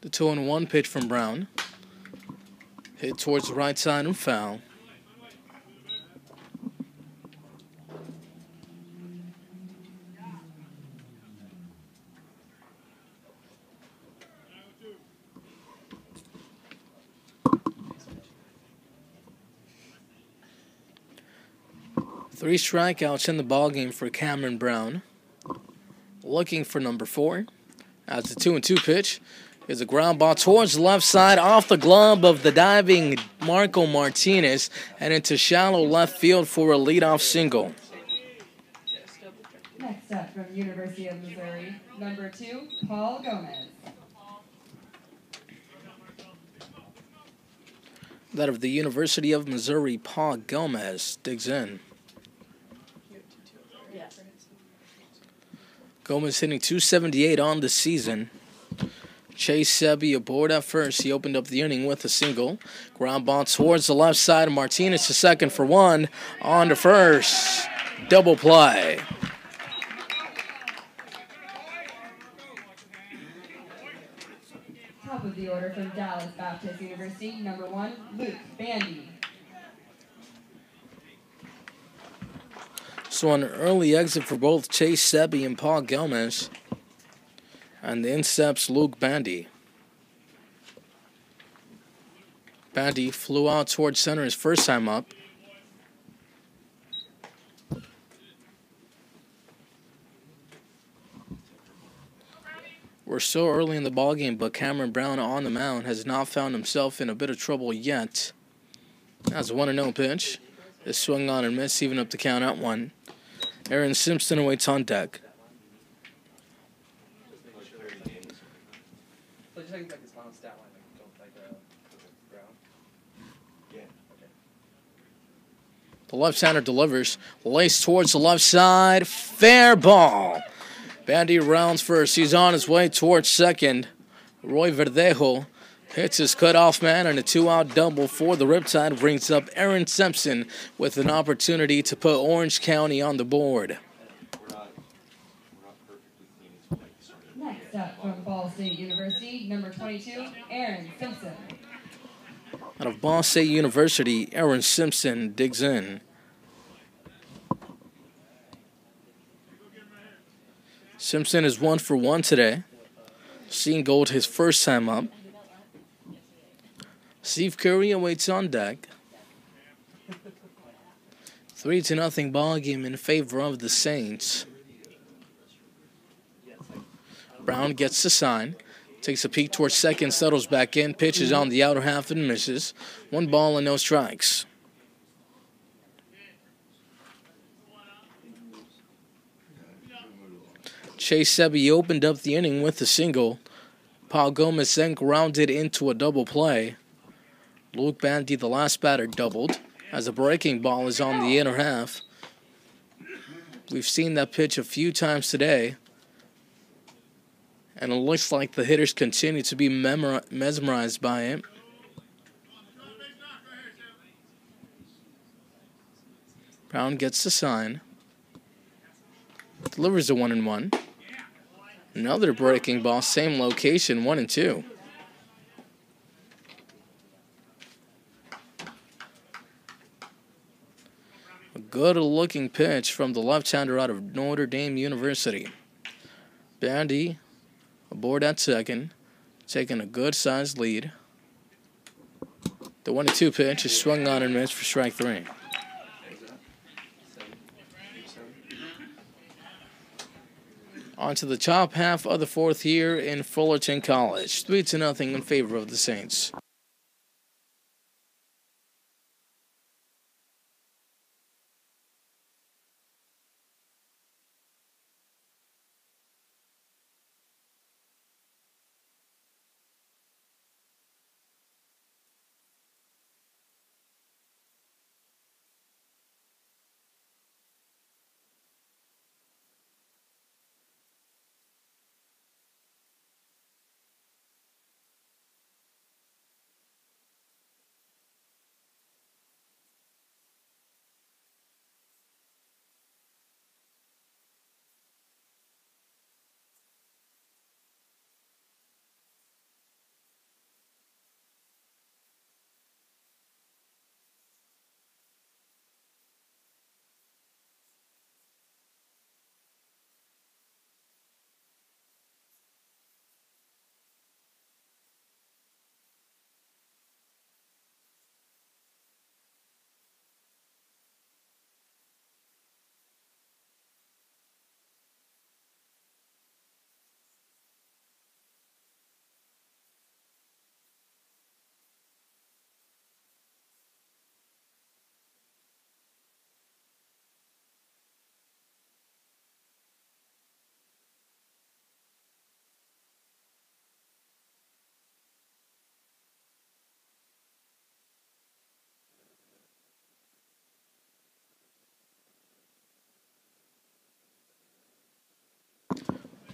The 2-1 pitch from Brown. Hit towards the right side and foul. Three strikeouts in the ballgame for Cameron Brown. Looking for number 4. As the 2-2 pitch is a ground ball towards the left side off the glove of the diving Marco Martinez and into shallow left field for a leadoff single. Next up from University of Missouri, number 2, Paul Gomez. That of the University of Missouri, Paul Gomez digs in. Gomez hitting .278 on the season. Chase Sebi aboard at first. He opened up the inning with a single. Ground ball towards the left side. Martinez to second for 1. On to first. Double play. Top of the order from Dallas Baptist University, number 1, Luke Bandy. So an early exit for both Chase Sebi and Paul Gomez. And in steps Luke Bandy. Bandy flew out towards center his first time up. We're still early in the ballgame, but Cameron Brown on the mound has not found himself in a bit of trouble yet. That's a 1-0 pitch. Is swung on and missed, even up the count at 1. Aaron Simpson awaits on deck. The left-hander delivers. Lace towards the left side. Fair ball. Bandy rounds first. He's on his way towards second. Roy Verdejo hits his cutoff man, and a 2-out double for the Riptide brings up Aaron Simpson with an opportunity to put Orange County on the board. Next up from Ball State University, number 22, Aaron Simpson. Out of Ball State University, Aaron Simpson digs in. Simpson is 1 for 1 today. Seeing gold his first time up. Steve Curry awaits on deck. 3-0 ball game in favor of the Saints. Brown gets the sign. Takes a peek towards second, settles back in, pitches on the outer half and misses. 1 ball and no strikes. Chase Sebi opened up the inning with a single. Paul Gomez then grounded into a double play. Luke Bandy, the last batter, doubled as a breaking ball is on the inner half. We've seen that pitch a few times today, and it looks like the hitters continue to be mesmerized by it. Brown gets the sign. Delivers a 1-1. Another breaking ball, same location, 1-2. A good-looking pitch from the left-hander out of Notre Dame University. Bandy aboard at second, taking a good-sized lead. The 1-2 pitch is swung on and missed for strike 3. On to the top half of the fourth here in Fullerton College. 3-0 in favor of the Saints.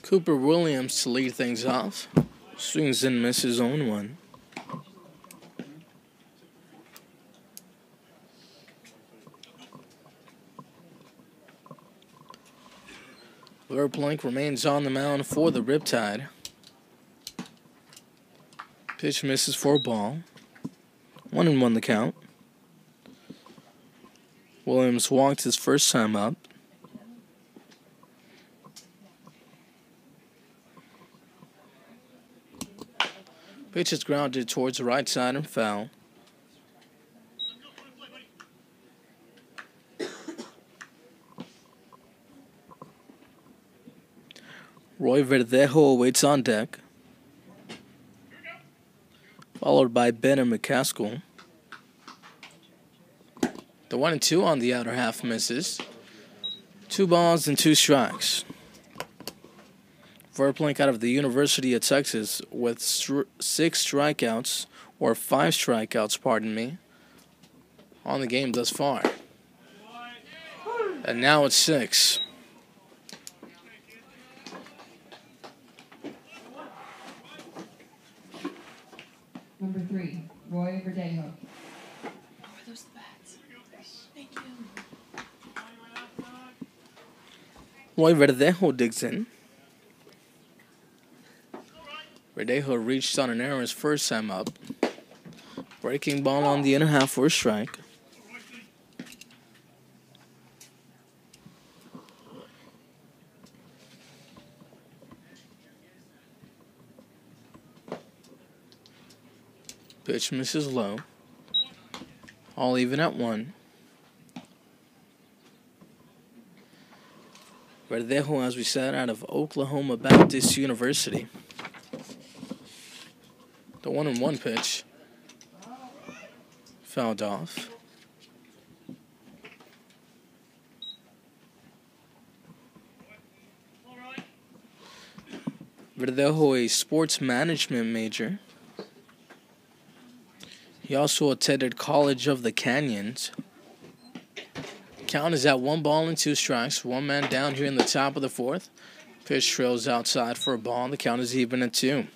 Cooper Williams to lead things off. Swings and misses 0-1. Verplank remains on the mound for the Riptide. Pitch misses for a ball. 1-1 the count. Williams walked his first time up. Pitch is grounded towards the right side and foul. Roy Verdejo waits on deck, followed by Ben and McCaskill. The 1-2 on the outer half misses. 2 balls and 2 strikes. Verplank out of the University of Texas with 6 strikeouts, or 5 strikeouts, pardon me, on the game thus far. And now it's 6. Number 3, Roy Verdejo. Are those the bats? Thank you. Roy Verdejo digs in. Verdejo reached on an error his first time up. Breaking ball on the inner half for a strike. Pitch misses low. All even at 1. Verdejo, as we said, out of Oklahoma Baptist University. The 1-1 pitch fouled off. Verdejo, a sports management major. He also attended College of the Canyons. Count is at 1 ball and 2 strikes. 1 man down here in the top of the 4th. Pitch trails outside for a ball. The count is even at 2.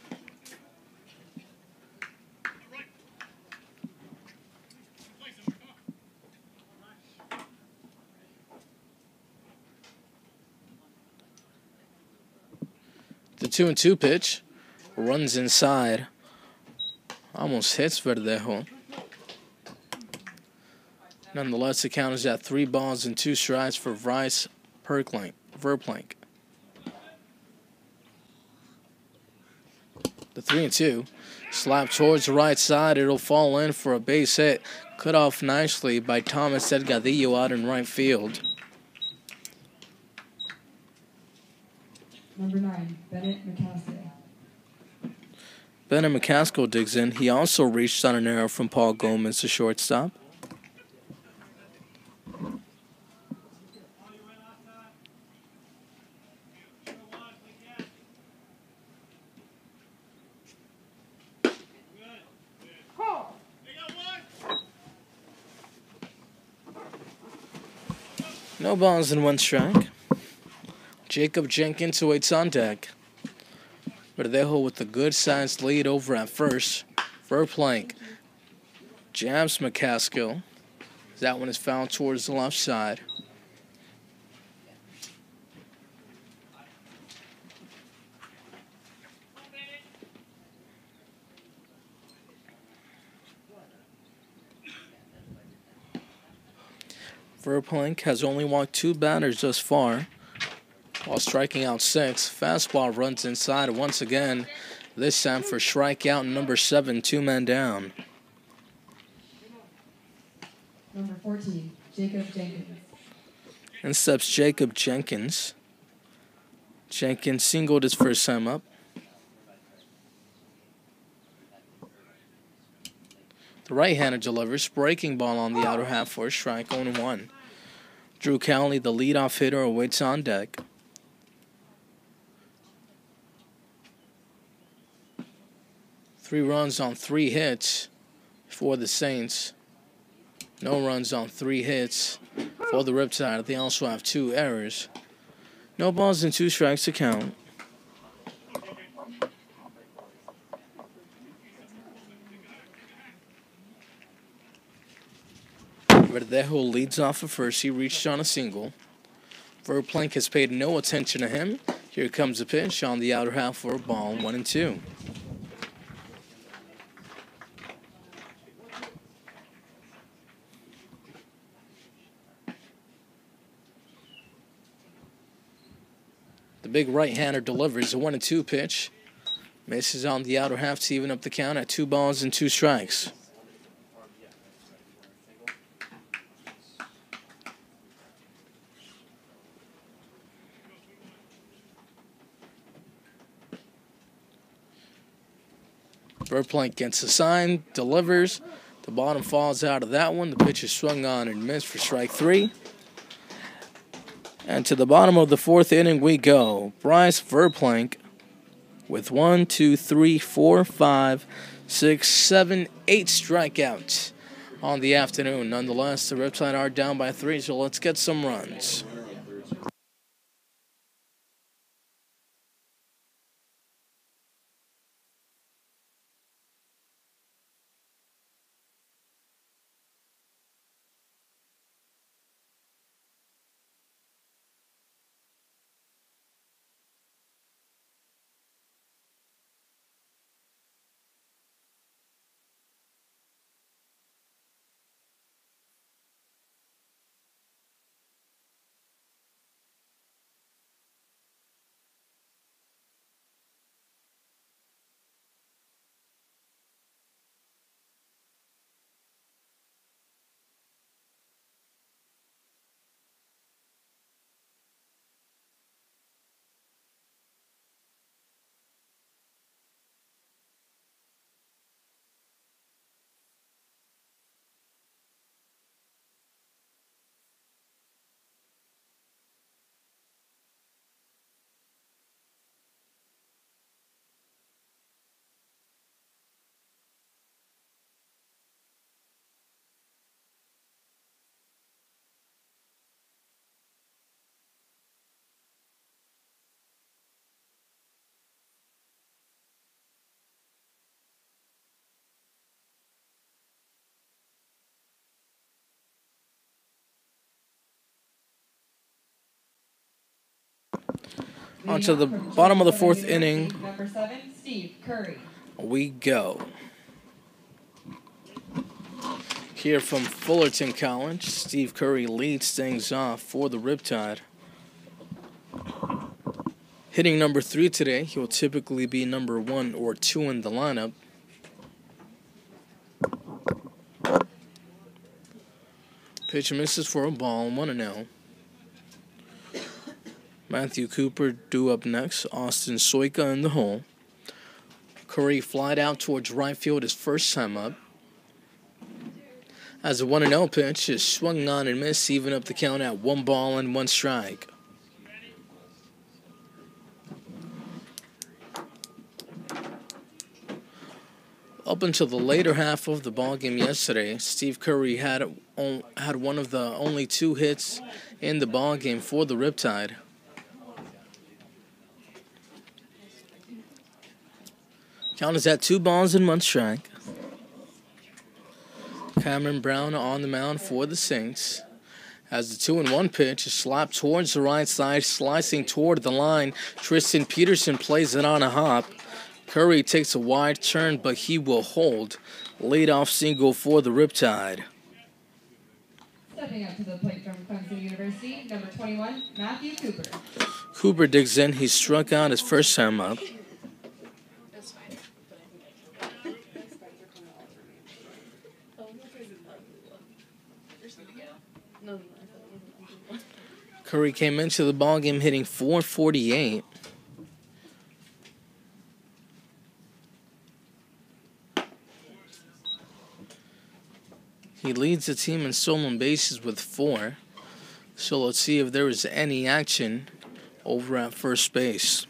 The 2-2 pitch runs inside. Almost hits Verdejo. Nonetheless, the count is at 3 balls and 2 strikes for Verplank. The 3-2 slap towards the right side. It'll fall in for a base hit. Cut off nicely by Thomas Delgadillo out in right field. Number 9, Bennett McCaskill. Ben and McCaskill digs in. He also reached on an error from Paul Gomez, the shortstop. No balls and 1 strike. Jacob Jenkins waits on deck. Verdejo with a good-sized lead over at first. Verplank jams McCaskill. That one is fouled towards the left side. Verplank has only walked 2 batters thus far, while striking out 6. Fastball runs inside once again, this time for strikeout number 7, 2 men down. Number 14, Jacob Jenkins. In steps Jacob Jenkins. Jenkins singled his first time up. The right-hander delivers, breaking ball on the outer half for a strike, 0-1. Drew Cowley, the leadoff hitter, awaits on deck. Three runs on 3 hits for the Saints. No runs on 3 hits for the Riptide. They also have 2 errors. No balls and 2 strikes to count. Verdejo leads off at first. He reached on a single. Verplank has paid no attention to him. Here comes a pitch on the outer half for a ball, 1-2. The big right-hander delivers a 1-2 pitch. Misses on the outer half to even up the count at 2 balls and 2 strikes. Verplank gets a sign, delivers. The bottom falls out of that one. The pitch is swung on and missed for strike 3. And to the bottom of the 4th inning we go. Bryce Verplank with 1, 2, 3, 4, 5, 6, 7, 8 strikeouts on the afternoon. Nonetheless, the Riptide are down by 3, so let's get some runs. On to the bottom of the 4th inning. Number 7, Steve Curry. We go. Here from Fullerton College, Steve Curry leads things off for the Riptide. Hitting number 3 today, he will typically be number 1 or 2 in the lineup. Pitch misses for a ball, 1-0. Matthew Cooper due up next. Austin Soika in the hole. Curry flied out towards right field his first time up. As a 1-0 pitch is swung on and missed, even up the count at 1 ball and 1 strike. Up until the later half of the ballgame yesterday, Steve Curry had one of the only 2 hits in the ballgame for the Riptide. Count is at 2 balls and 1 strike. Cameron Brown on the mound for the Saints. As the 2-1 pitch is slapped towards the right side, slicing toward the line. Tristan Peterson plays it on a hop. Curry takes a wide turn, but he will hold. Leadoff single for the Riptide. Stepping up to the plate from Clemson University, number 21, Matthew Cooper. Cooper digs in. He struck out his first time up. Curry came into the ballgame hitting .448. He leads the team in stolen bases with 4. So let's see if there is any action over at first base.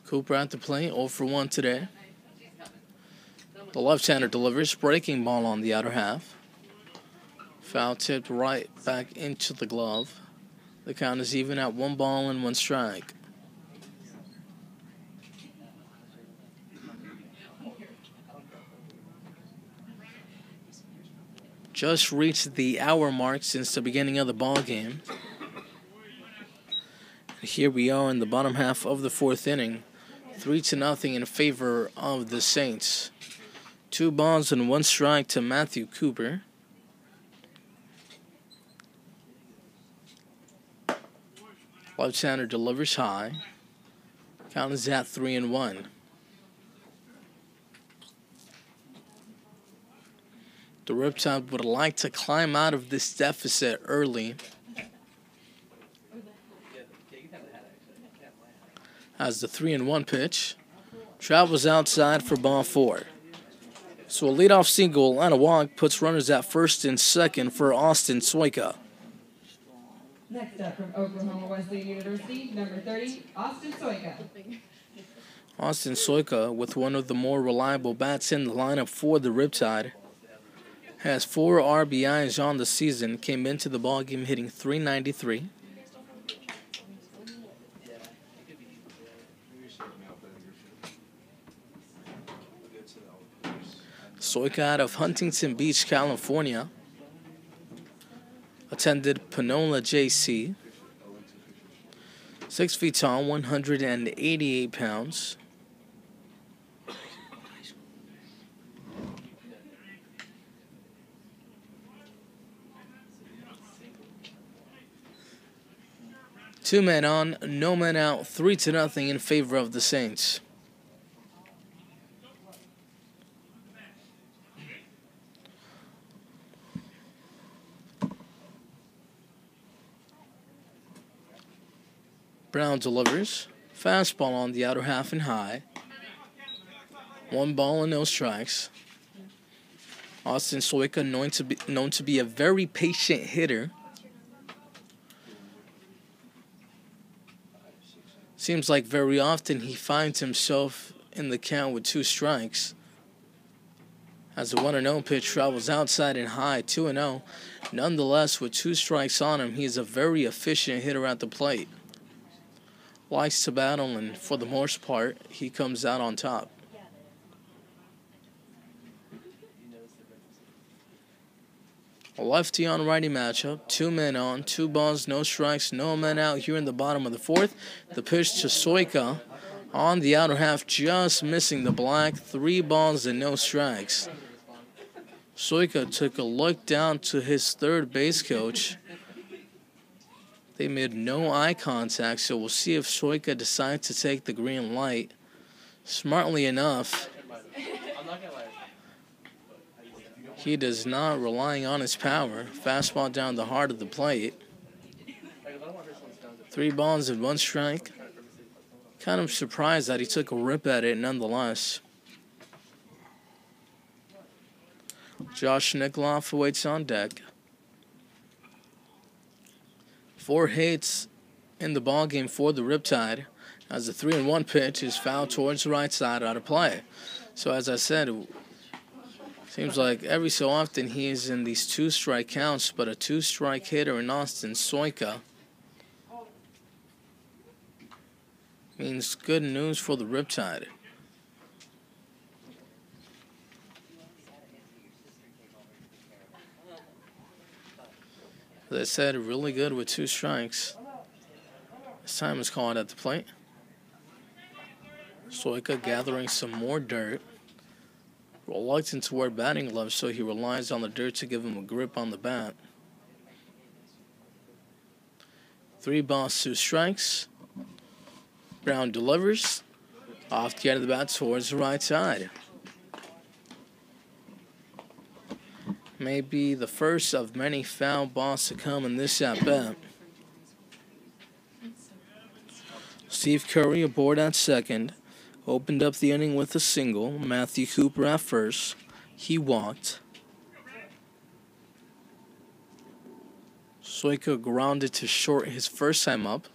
Cooper at the plate, 0 for 1 today. The left-hander delivers, breaking ball on the outer half. Foul tipped right back into the glove. The count is even at 1 ball and 1 strike. just reached the hour mark since the beginning of the ball game. Here we are in the bottom half of the fourth inning. 3-0 in favor of the Saints. 2 balls and 1 strike to Matthew Cooper. Left-hander delivers high. Count is at 3-1. The Riptide would like to climb out of this deficit early, as the 3-1 pitch travels outside for ball 4. So a leadoff single and a walk puts runners at first and second for Austin Soika. Next up from Oklahoma Wesleyan University, number 30, Austin Soika. Austin Soika, with one of the more reliable bats in the lineup for the Riptide, has 4 RBIs on the season, came into the ballgame hitting .393. Soika out of Huntington Beach, California. Attended Panola JC. 6 feet tall, 188 pounds. Two men on, no men out, 3-0 in favor of the Saints. Brown delivers. Fastball on the outer half and high. 1 ball and no strikes. Austin Soika, known to be a very patient hitter. Seems like very often he finds himself in the count with 2 strikes. As the 1-0 pitch travels outside and high, 2-0. Nonetheless, with 2 strikes on him, he is a very efficient hitter at the plate. Likes to battle, and for the most part, he comes out on top. A lefty on righty matchup. 2 men on, 2 balls, no strikes, no men out here in the bottom of the 4th. The pitch to Soika on the outer half, just missing the black. 3 balls and no strikes. Soika took a look down to his third base coach. They made no eye contact, so we'll see if Soika decides to take the green light. Smartly enough, he does not, relying on his power. Fastball down the heart of the plate. 3 balls and 1 strike. Kind of surprised that he took a rip at it nonetheless. Josh Nikoloff awaits on deck. 4 hits in the ballgame for the Riptide, as the 3-1 pitch is fouled towards the right side out of play. So as I said, it seems like every so often he is in these 2-strike counts, but a 2-strike hitter in Austin Soika means good news for the Riptide. As I said, really good with 2 strikes. This time is called at the plate. Soika gathering some more dirt. Reluctant to wear batting gloves, so he relies on the dirt to give him a grip on the bat. 3 balls, 2 strikes. Brown delivers. Off the end of the bat towards the right side. May be the first of many foul balls to come in this at-bat. Steve Curry aboard at second. Opened up the inning with a single. Matthew Cooper at first. He walked. Soika grounded to short his first time up.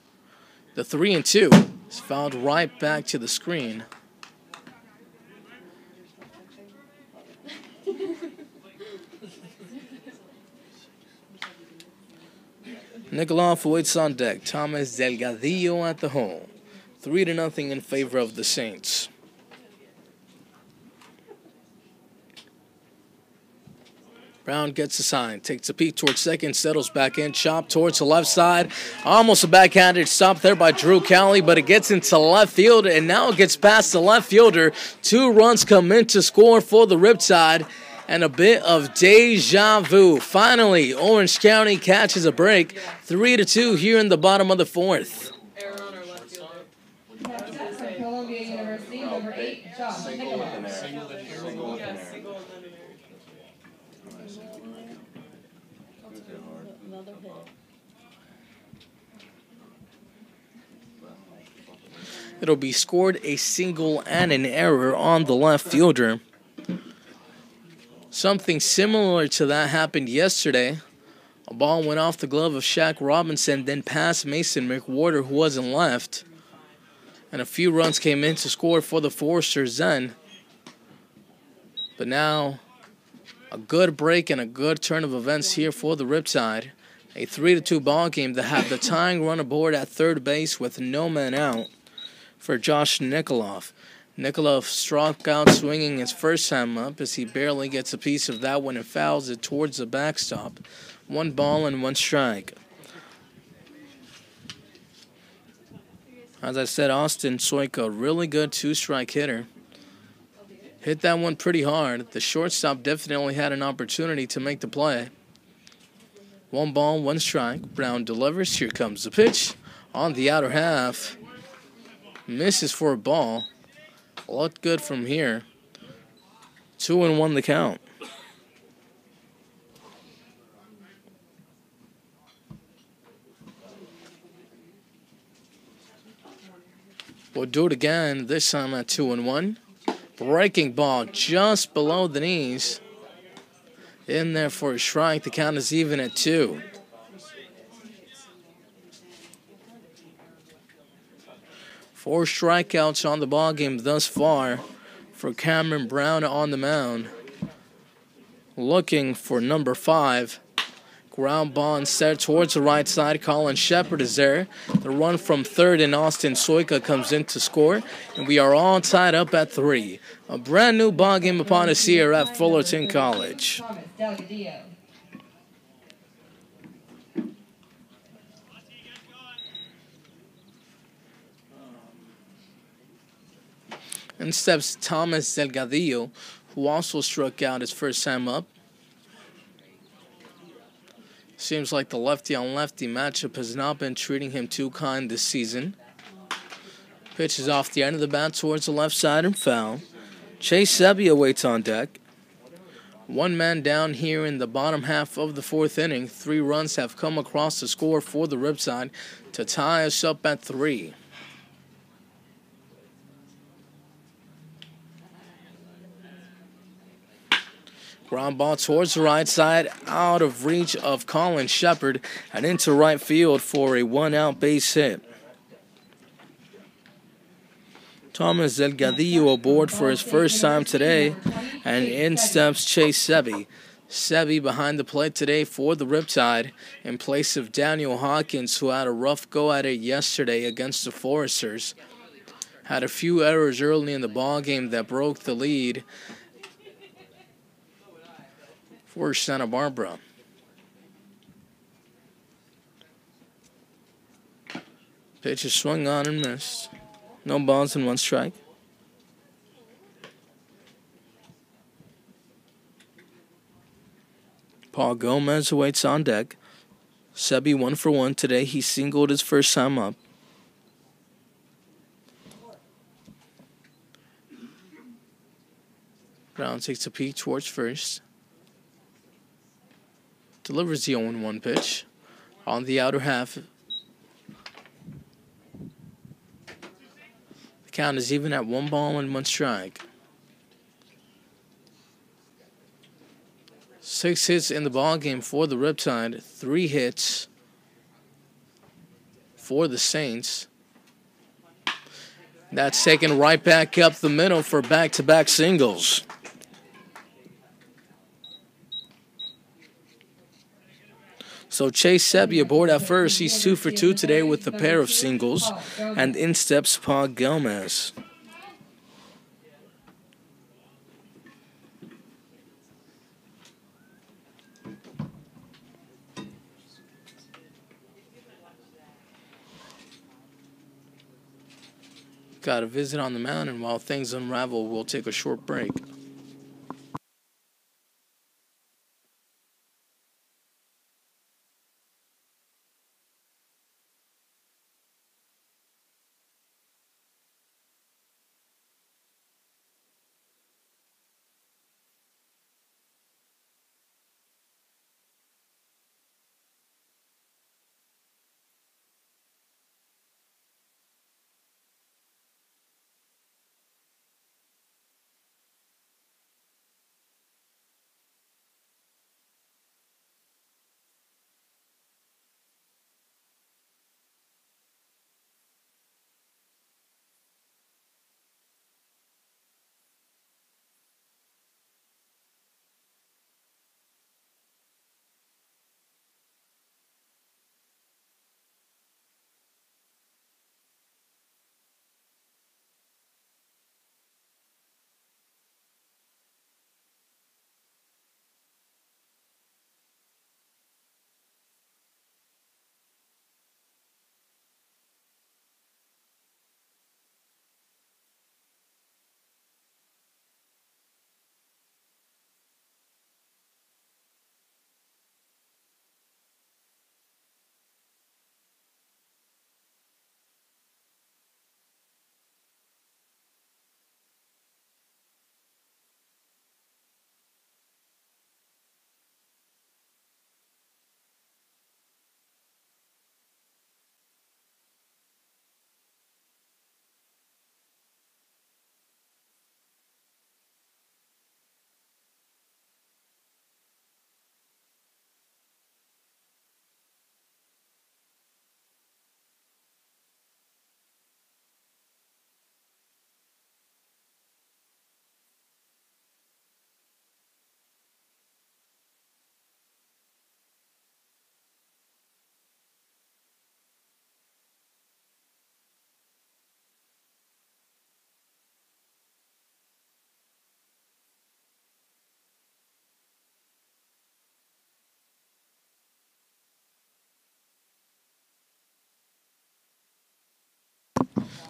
The 3-2 is fouled right back to the screen. Nikoloff waits on deck. Thomas Delgadillo at the hole. 3-0 in favor of the Saints. Brown gets a sign, takes a peek towards second, settles back in, chop towards the left side. Almost a backhanded stop there by Drew Cowley, but it gets into left field, and now it gets past the left fielder. 2 runs come in to score for the Riptide, and a bit of deja vu. Finally, Orange County catches a break, 3-2 here in the bottom of the 4th. Next up from Columbia University, number 8, Josh Nicholas. It'll be scored a single and an error on the left fielder. Something similar to that happened yesterday. A ball went off the glove of Shaq Robinson, then past Mason McWhorter, who wasn't left. And a few runs came in to score for the Foresters then. But now, a good break and a good turn of events here for the Riptide. A 3-2 ball game that had the tying run aboard at third base with no man out for Josh Nikolov. Nikolov struck out swinging his first time up as he barely gets a piece of that one and fouls it towards the backstop. 1 ball and 1 strike. As I said, Austin Soika, really good 2-strike hitter. Hit that one pretty hard. The shortstop definitely had an opportunity to make the play. 1 ball, 1 strike. Brown delivers. Here comes the pitch on the outer half. Misses for a ball. Looked good from here. 2-1 the count. We'll do it again, this time at 2-1. Breaking ball just below the knees. In there for a strike. The count is even at 2. Four strikeouts on the ballgame thus far for Cameron Brown on the mound. Looking for number 5. Ground ball instead towards the right side. Colin Shepard is there. The run from third and Austin Soika comes in to score. And we are all tied up at 3. A brand new ballgame upon us here at Fullerton College. In steps Thomas Delgadillo, who also struck out his first time up. Seems like the lefty-on-lefty matchup has not been treating him too kind this season. Pitches off the end of the bat towards the left side and foul. Chase Sebi awaits on deck. 1 man down here in the bottom half of the 4th inning. 3 runs have come across the score for the Riptide to tie us up at 3. Ground ball towards the right side, out of reach of Colin Shepard, and into right field for a 1-out base hit. Thomas Delgadillo aboard for his first time today, and in steps Chase Sebi. Sebi behind the plate today for the Riptide in place of Daniel Hawkins, who had a rough go at it yesterday against the Foresters. Had a few errors early in the ballgame that broke the lead for Santa Barbara. Pitch is swung on and missed. No balls and 1 strike. Paul Gomez awaits on deck. Sebi 1 for 1 today. He singled his first time up. Brown takes a peek towards first. Delivers the 0-1 pitch on the outer half. The count is even at 1 ball and 1 strike. 6 hits in the ballgame for the Riptide. 3 hits for the Saints. That's taken right back up the middle for back-to-back singles. So Chase Sebi aboard at first. He's 2 for 2 today with a pair of singles. And in steps Paul Gomez. got a visit on the mound, and while things unravel, we'll take a short break.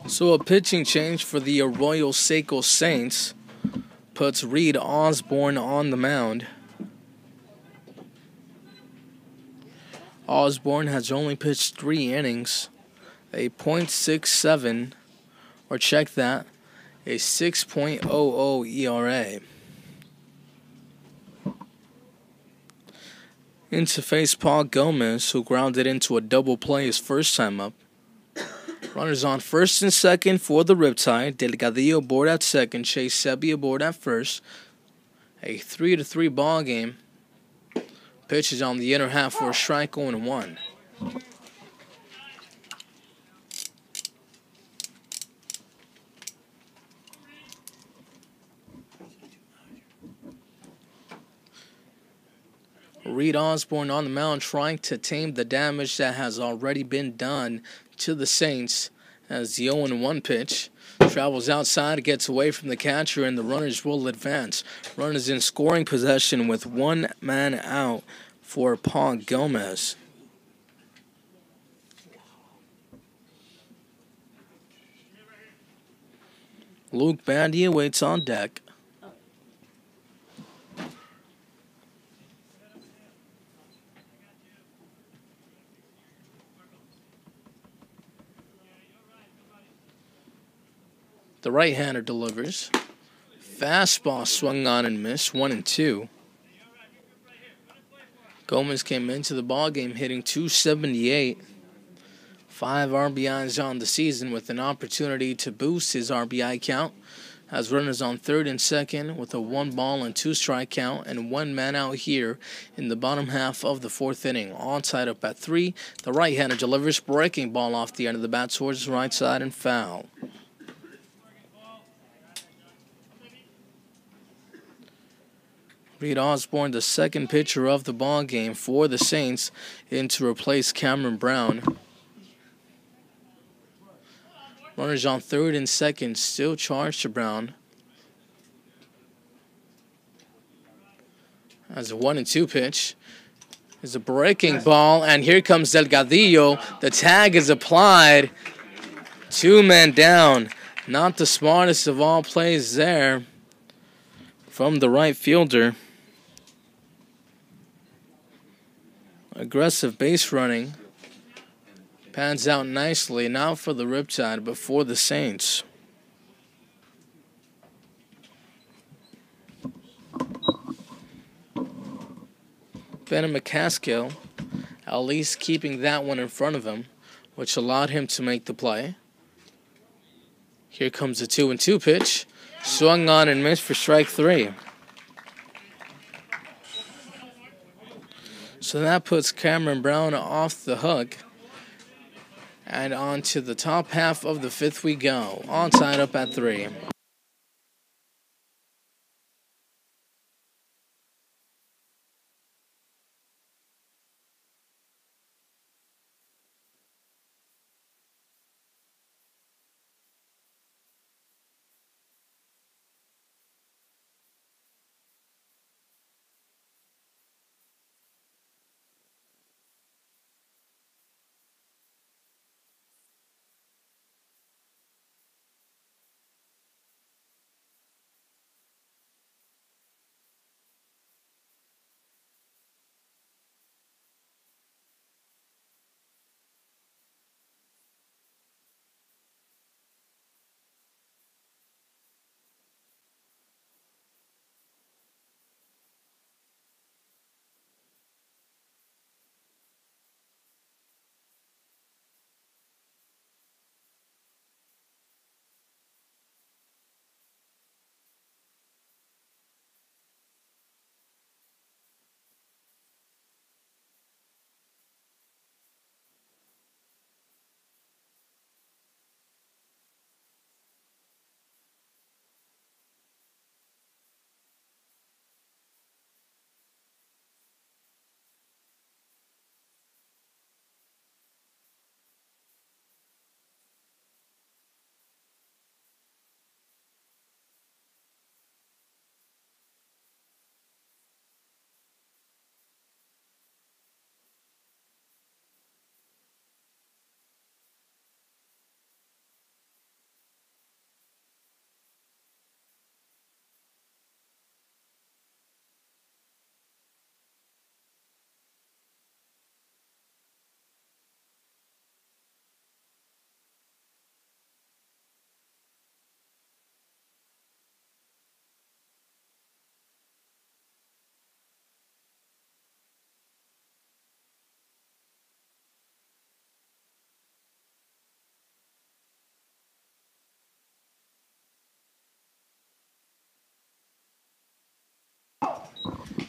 So a pitching change for the Arroyo Seco Saints puts Reed Osborne on the mound. Osborne has only pitched 3 innings, a .67, or check that, a 6.00 ERA. In to face Paul Gomez, who grounded into a double play his first time up. Runners on first and second for the Riptide. Delgadillo aboard at second. Chase Sebi aboard at first. A 3-3 ball game. Pitch is on the inner half for a strike, 0-1. Reed Osborne on the mound trying to tame the damage that has already been done to the Saints as the 0-1 pitch travels outside, gets away from the catcher, and the runners will advance. Runners in scoring possession with 1 man out for Paul Gomez. Luke Bandia waits on deck. The right-hander delivers. Fastball swung on and missed, 1-2. Gomez came into the ballgame hitting .278. 5 RBIs on the season with an opportunity to boost his RBI count. Has runners on third and second with a 1-ball and 2-strike count and 1 man out here in the bottom half of the 4th inning. All tied up at 3. The right-hander delivers, breaking ball off the end of the bat towards the right side and foul. Reed Osborne, the second pitcher of the ball game for the Saints, in to replace Cameron Brown. Runners on third and second, still charged to Brown. As a 1-2 pitch. Is a breaking ball, and here comes Delgadillo. The tag is applied. 2 men down. Not the smartest of all plays there from the right fielder. Aggressive base running. Pans out nicely, not for the Riptide, but for the Saints. Ben McCaskill at least keeping that one in front of him, which allowed him to make the play. Here comes the 2-2 pitch. Swung on and missed for strike 3. So that puts Cameron Brown off the hook. And on to the top half of the 5th we go. All tied up at 3.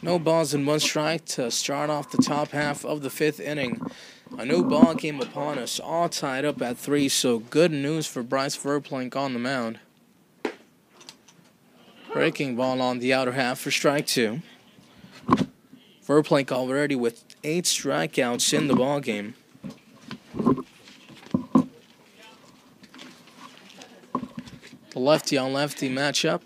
No balls and 1 strike to start off the top half of the 5th inning. A new ball came upon us, all tied up at 3, so good news for Bryce Verplank on the mound. Breaking ball on the outer half for strike 2. Verplank already with 8 strikeouts in the ballgame. The lefty-on-lefty matchup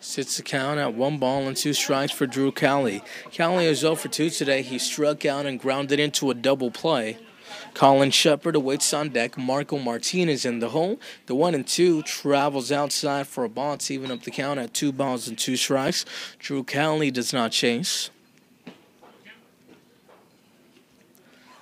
sits the count at 1 ball and 2 strikes for Drew Cowley. Cowley is 0 for 2 today. He struck out and grounded into a double play. Colin Shepard awaits on deck. Marco Martinez in the hole. The 1-2 travels outside for a ball to even up the count at 2 balls and 2 strikes. Drew Cowley does not chase.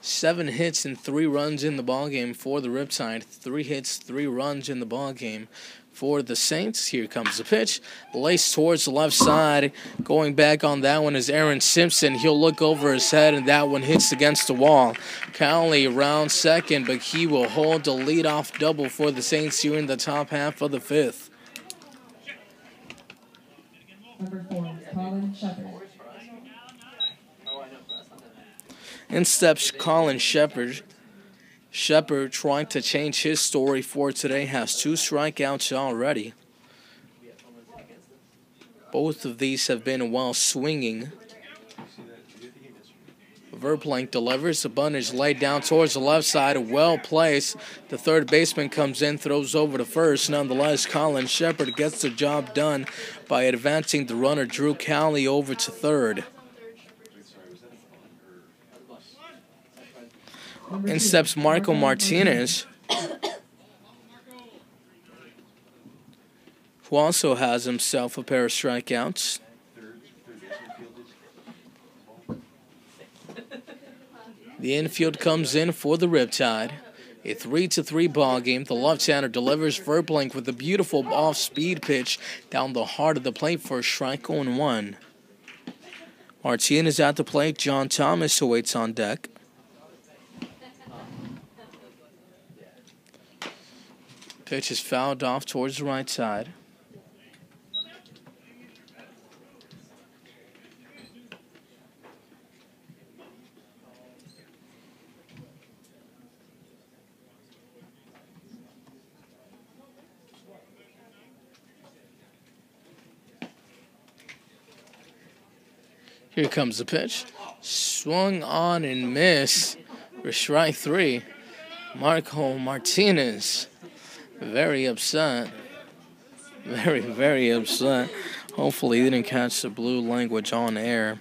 7 hits and 3 runs in the ballgame for the Riptide. 3 hits, 3 runs in the ballgame for the Saints. Here comes the pitch. Laced towards the left side. Going back on that one is Aaron Simpson. He'll look over his head, and that one hits against the wall. Cowley around second, but he will hold the leadoff double for the Saints here in the top half of the 5th. Number 4, Colin Shepard. In steps Colin Shepard. Shepard, trying to change his story for today, has 2 strikeouts already. Both of these have been while swinging. Verplank delivers. The bunt is laid down towards the left side. Well placed. The third baseman comes in, throws over to first. Nonetheless, Colin Shepard gets the job done by advancing the runner Drew Cowley over to third. In steps Marco Martinez. who also has himself a pair of strikeouts. The infield comes in for the Riptide. A 3-3 ball game. The left-hander delivers Verblink with a beautiful off-speed pitch down the heart of the plate for a strike 0-1. Martinez at the plate. John Thomas awaits on deck. Pitch is fouled off towards the right side. Here comes the pitch. Swung on and missed for strike 3. Marco Martinez. Very upset. Very upset. Hopefully he didn't catch the blue language on air.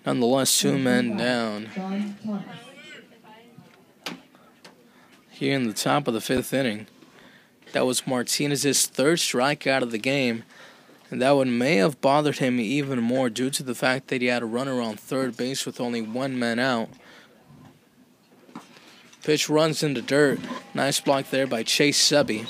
Nonetheless, 2 men down. Here in the top of the 5th inning. That was Martinez's 3rd strikeout of the game. And that one may have bothered him even more due to the fact that he had a runner on third base with only 1 man out. Pitch runs into dirt. Nice block there by Chase Sebi.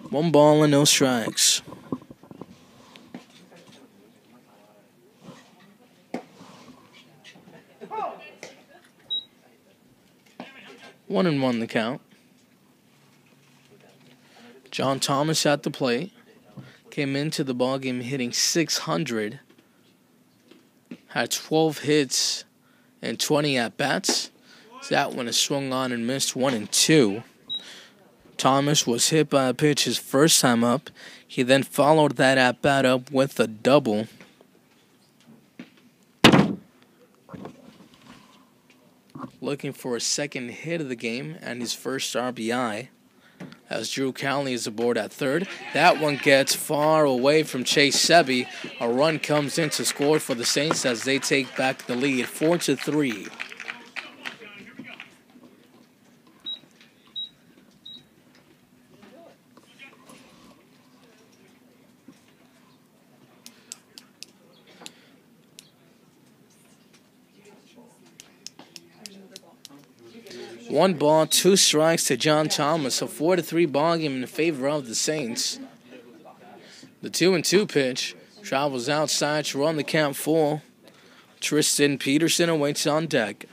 One ball and no strikes. 1-1 the count. John Thomas at the plate. Came into the ballgame hitting .600. Had 12 hits and 20 at-bats. That one is swung on and missed 1-2. Thomas was hit by a pitch his first time up. He then followed that at-bat up with a double. Looking for a second hit of the game and his first RBI. As Drew Cowley is aboard at third. That one gets far away from Chase Sebi. A run comes in to score for the Saints as they take back the lead 4-3. One ball, 2 strikes to John Thomas. A 4-3 ball game in favor of the Saints. The 2-2 pitch travels outside to run the count full. Tristan Peterson awaits on deck.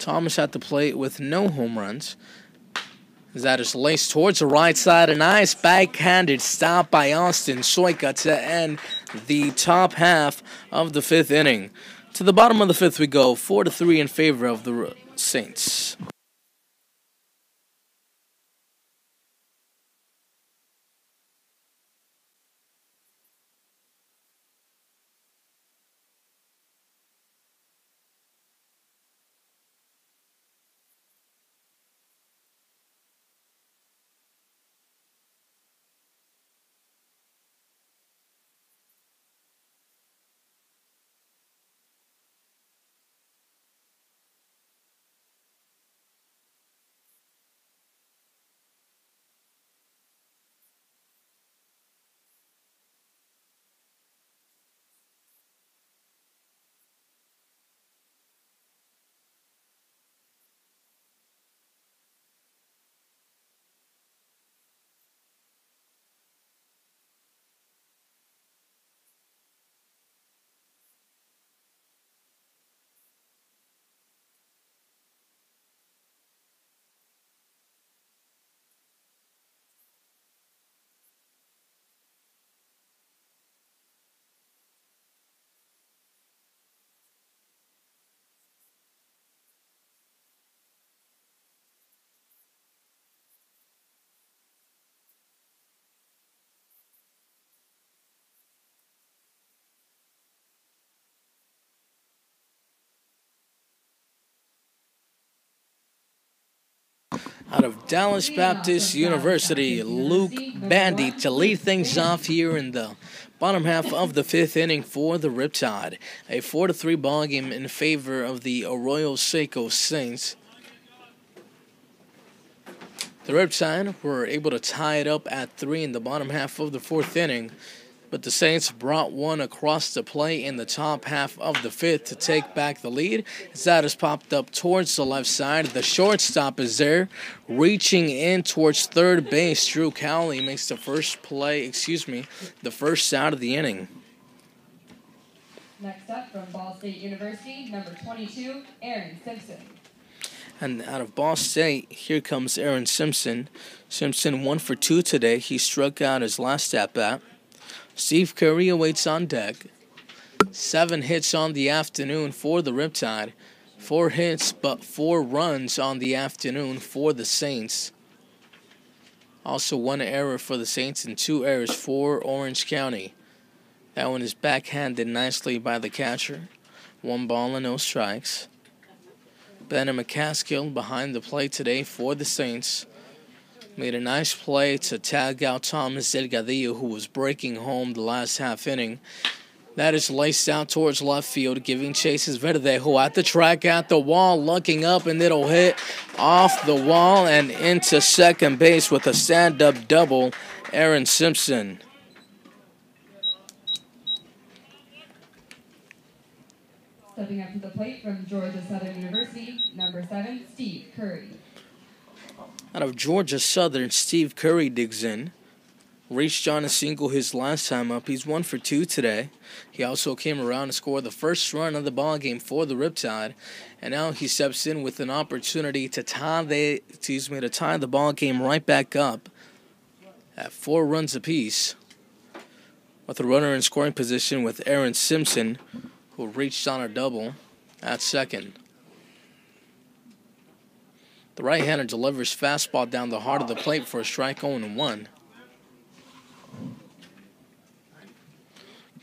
Thomas at the plate with no home runs. That is laced towards the right side. A nice backhanded stop by Austin Soika to end the top half of the 5th inning. To the bottom of the 5th we go, 4-3 in favor of the Saints. Out of Dallas Baptist University, Luke Bandy to lead things off here in the bottom half of the 5th inning for the Riptide. A 4-3 ball game in favor of the Arroyo Seco Saints. The Riptide were able to tie it up at 3 in the bottom half of the 4th inning, but the Saints brought one across the plate in the top half of the 5th to take back the lead. As that is popped up towards the left side, the shortstop is there, reaching in towards third base. Drew Cowley makes the first out of the inning. Next up from Ball State University, number 22, Aaron Simpson. And out of Ball State, here comes Aaron Simpson. Simpson 1 for 2 today. He struck out his last at-bat. Steve Curry awaits on deck. 7 hits on the afternoon for the Riptide. 4 hits, but 4 runs on the afternoon for the Saints. Also 1 error for the Saints and 2 errors for Orange County. That one is backhanded nicely by the catcher. 1 ball and no strikes. Bennett McCaskill behind the plate today for the Saints. Made a nice play to tag out Thomas Delgadillo, who was breaking home the last half inning. That is laced out towards left field, giving chase is Verdejo at the track, at the wall, looking up, and it'll hit off the wall and into second base with a stand-up double, Aaron Simpson. Stepping up to the plate from Georgia Southern University, number 7, Steve Curry. Out of Georgia Southern, Steve Curry digs in. Reached on a single his last time up. He's 1 for 2 today. He also came around to score the first run of the ball game for the Riptide, and now he steps in with an opportunity to tie the ball game right back up at 4 runs apiece, with a runner in scoring position with Aaron Simpson, who reached on a double at second. The right-hander delivers fastball down the heart of the plate for a strike 0-1.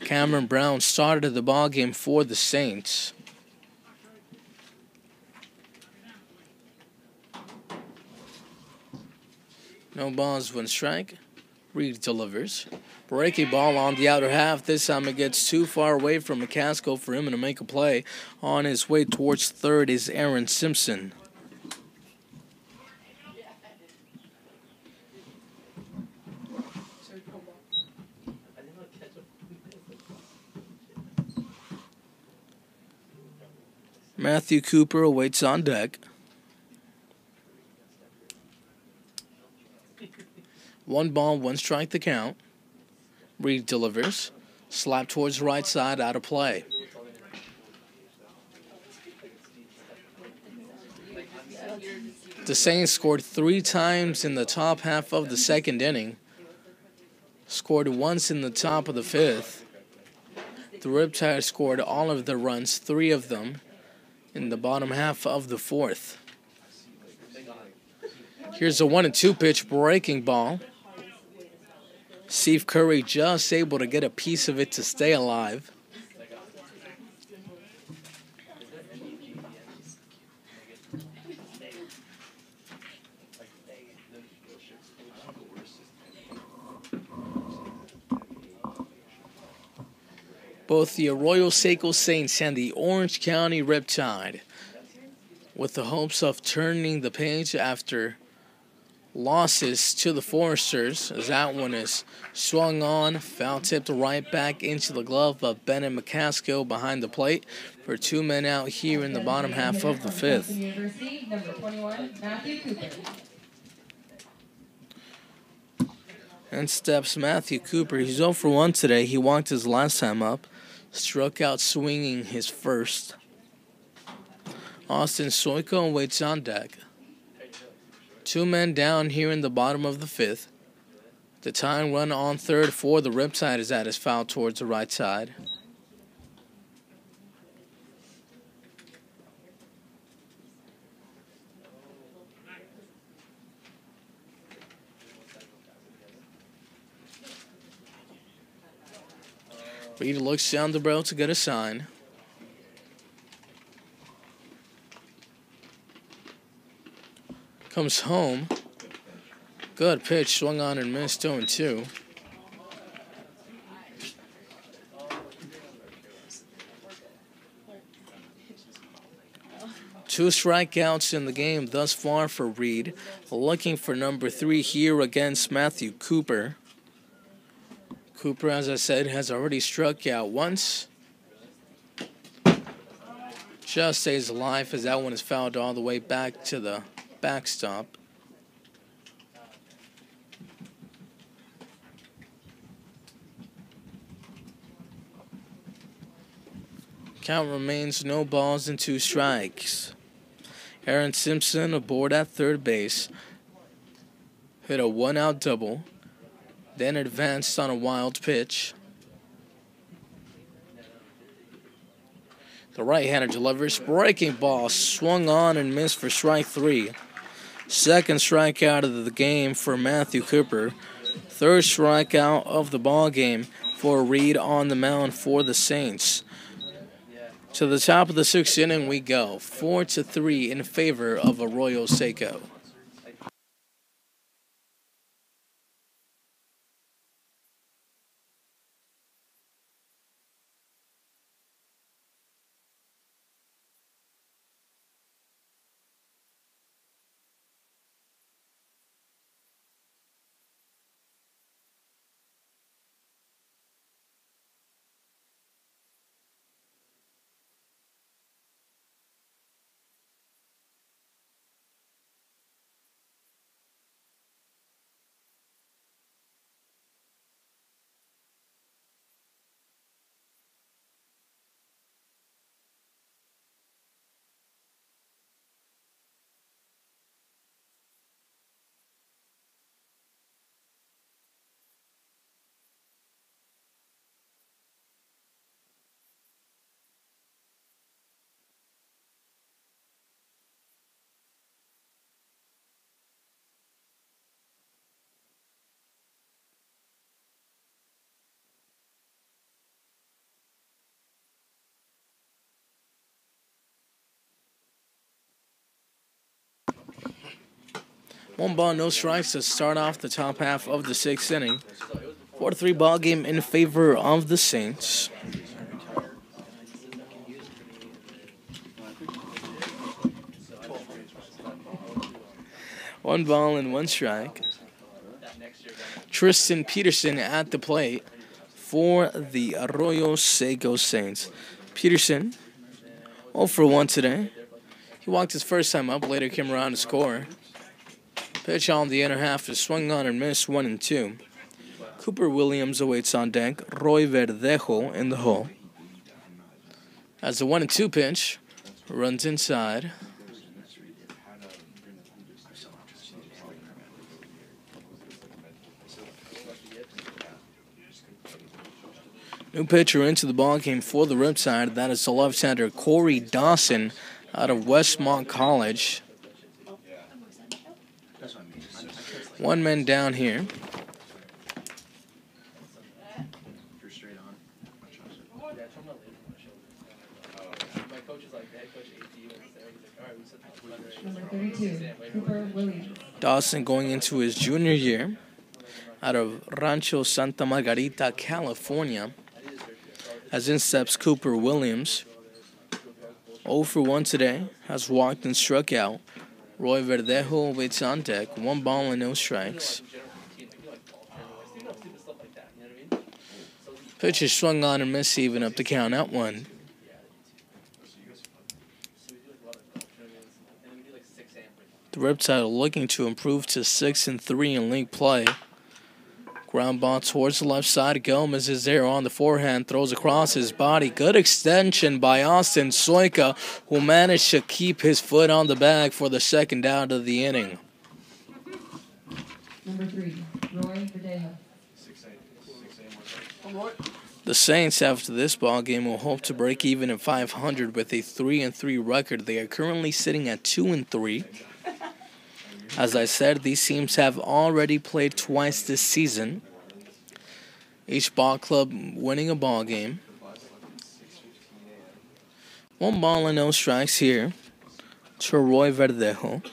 Cameron Brown started the ball game for the Saints. No balls, 1 strike. Reed delivers. Breaking ball on the outer half. This time it gets too far away from McCaskill for him to make a play. On his way towards third is Aaron Simpson. Matthew Cooper awaits on deck. 1 ball, 1 strike the count. Reed delivers. Slap towards the right side, out of play. The Saints scored 3 times in the top half of the 2nd inning. Scored once in the top of the 5th. The Riptide scored all of their runs, 3 of them, in the bottom half of the 4th. Here's a 1-2 pitch, breaking ball. Steve Curry just able to get a piece of it to stay alive. Both the Arroyo Seco Saints and the Orange County Riptide, with the hopes of turning the page after losses to the Foresters, as that one is swung on, foul tipped right back into the glove of Bennett McCaskill behind the plate for 2 men out here in the bottom half of the 5th. University, number 21, Matthew Cooper. And steps Matthew Cooper. He's 0 for 1 today. He walked his last time up, struck out swinging his first. Austin Soiko waits on deck. 2 men down here in the bottom of the 5th. The tying run on third for the Riptide is at his foul towards the right side. Reed looks down the barrel to get a sign. comes home. Good pitch, swung on and missed, 0-2. Two strikeouts in the game thus far for Reed. Looking for number 3 here against Matthew Cooper. Cooper, as I said, has already struck out once. Just stays alive as that one is fouled all the way back to the backstop. Count remains no balls and 2 strikes. Aaron Simpson aboard at third base. Hit a 1-out double. Then advanced on a wild pitch. The right-hander delivers. Breaking ball swung on and missed for strike 3. Second strikeout of the game for Matthew Cooper. Third strikeout of the ball game for Reed on the mound for the Saints. To the top of the 6th inning we go. 4-3 in favor of Arroyo Seco. One ball, no strikes to start off the top half of the 6th inning. 4-3 ball game in favor of the Saints. One ball and 1 strike. Tristan Peterson at the plate for the Arroyo Seco Saints. Peterson, 0 for 1 today. He walked his first time up, later came around to score. Pitch on the inner half is swung on and missed, 1-2. Cooper Williams awaits on deck. Roy Verdejo in the hole. As the 1-2 pitch runs inside. New pitcher into the ballgame for the Riptide. That is the left-hander Corey Dawson out of Westmont College. One man down here. Number 32, Cooper Williams. Dawson going into his junior year out of Rancho Santa Margarita, California. As in steps Cooper Williams. 0 for 1 today. Has walked and struck out. Roy Verdejo waits on deck. 1 ball and no strikes. Pitch is swung on and missed, even up the count at 1. The Riptide looking to improve to 6-3 in league play. Ground ball towards the left side. Gomez is there on the forehand. Throws across his body. Good extension by Austin Soika, who managed to keep his foot on the bag for the second out of the inning. Number 3, Roy Verdejo. The Saints, after this ball game, will hope to break even at 500 with a 3-3 record. They are currently sitting at 2-3. As I said, these teams have already played twice this season. Each ball club winning a ball game. 1 ball and no strikes here to Roy Verdejo.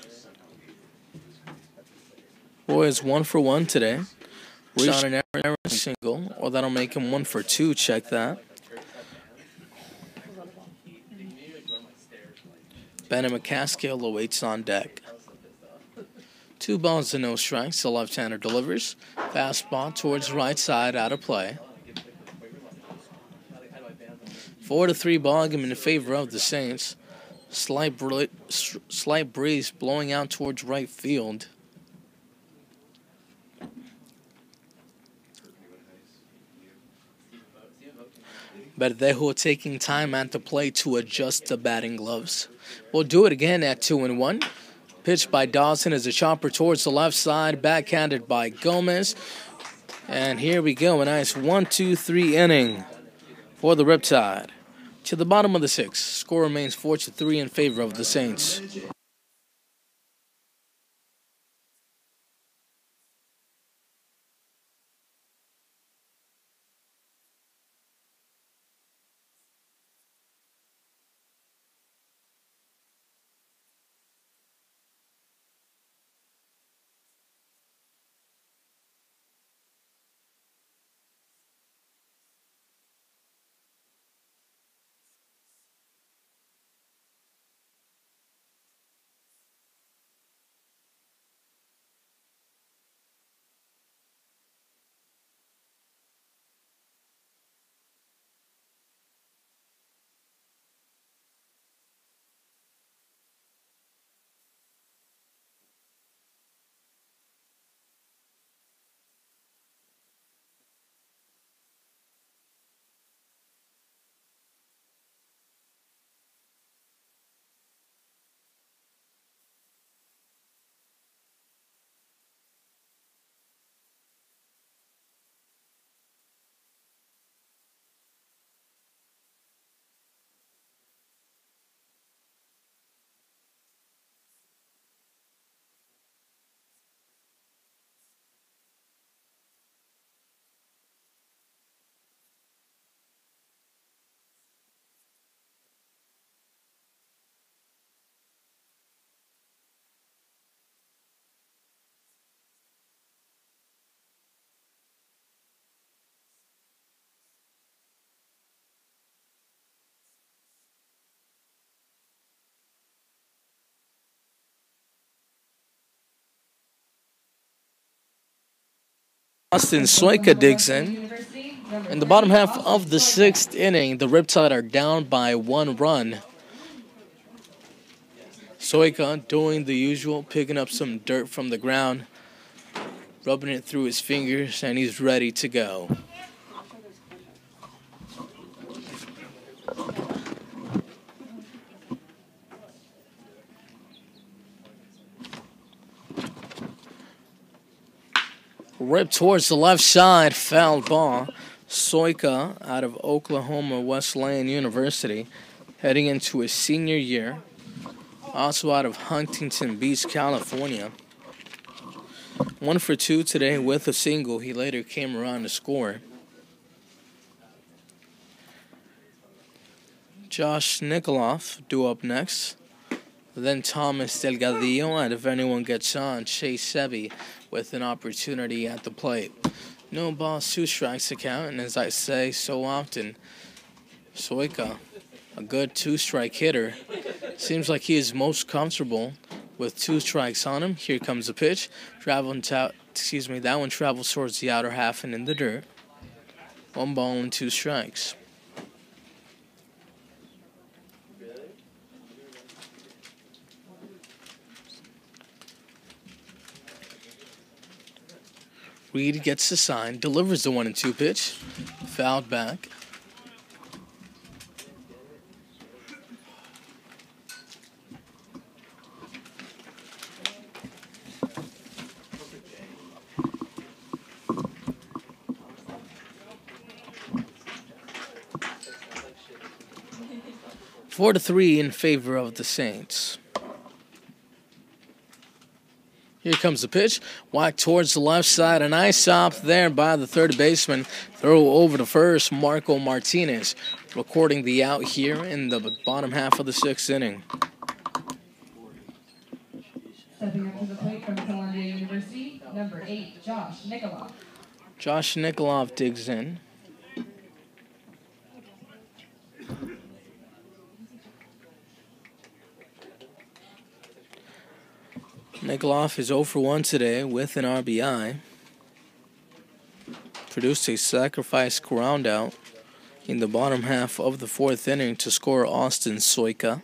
Roy is 1 for 1 today. Reached on an error single, or that'll make him 1 for 2. Check that. Bennett McCaskill awaits on deck. 2 balls to no strikes. The left-hander delivers. Fastball towards right side, out of play. 4-3 ball game in favor of the Saints. Slight breeze blowing out towards right field. Verdejo taking time at the plate to adjust the batting gloves. We'll do it again at 2-1. Pitched by Dawson as a chopper towards the left side, backhanded by Gomez. And here we go, a nice 1-2-3 inning for the Riptide. To the bottom of the 6th, score remains 4-3 in favor of the Saints. Austin Soika digs in. In the bottom half of the 6th inning, the Riptide are down by 1 run. Soika doing the usual, picking up some dirt from the ground, rubbing it through his fingers, and he's ready to go. Ripped towards the left side, foul ball. Soika out of Oklahoma Wesleyan University, heading into his senior year. Also out of Huntington Beach, California. 1 for 2 today with a single. He later came around to score. Josh Nikoloff due up next. Then Thomas Delgadillo, and if anyone gets on, Chase Sebi with an opportunity at the plate. No balls, 2 strikes account, and as I say so often, Soika, a good 2-strike hitter. Seems like he is most comfortable with 2 strikes on him. Here comes the pitch. That one travels towards the outer half and in the dirt. 1 ball and 2 strikes. Reed gets the sign, delivers the 1-2 pitch, fouled back. Four to 3 in favor of the Saints. Here comes the pitch. Whack towards the left side. A nice stop there by the third baseman. Throw over to first, Marco Martinez. Recording the out here in the bottom half of the 6th inning. Stepping up to the plate from Columbia University, number 8, Josh Nikolov. Josh Nikolov digs in. Nikolov is 0 for 1 today with an RBI. Produced a sacrifice groundout in the bottom half of the 4th inning to score Austin Soika.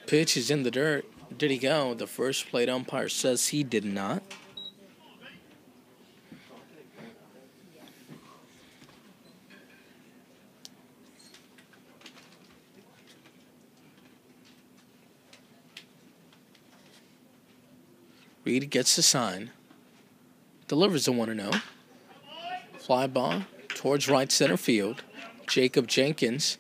Pitch is in the dirt. Did he go? The first plate umpire says he did not. Reed gets the sign. Delivers the 1-0. Fly ball towards right center field. Jacob Jenkins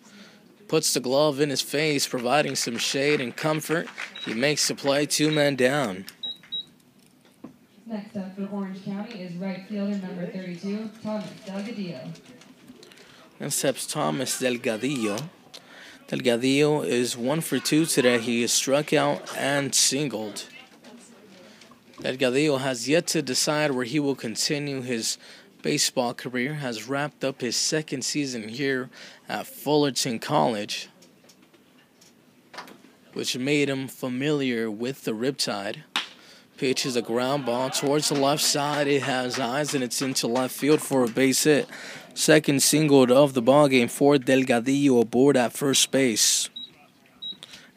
puts the glove in his face, providing some shade and comfort. He makes the play, 2 men down. Next up for Orange County is right fielder number 32, Thomas Delgadillo. And steps Thomas Delgadillo. Delgadillo is 1 for 2 today. He is struck out and singled. Delgadillo has yet to decide where he will continue his baseball career. Has wrapped up his 2nd season here at Fullerton College, which made him familiar with the Riptide. Pitch is a ground ball towards the left side. It has eyes and it's into left field for a base hit. 2nd singled of the ballgame for Delgadillo aboard at first base.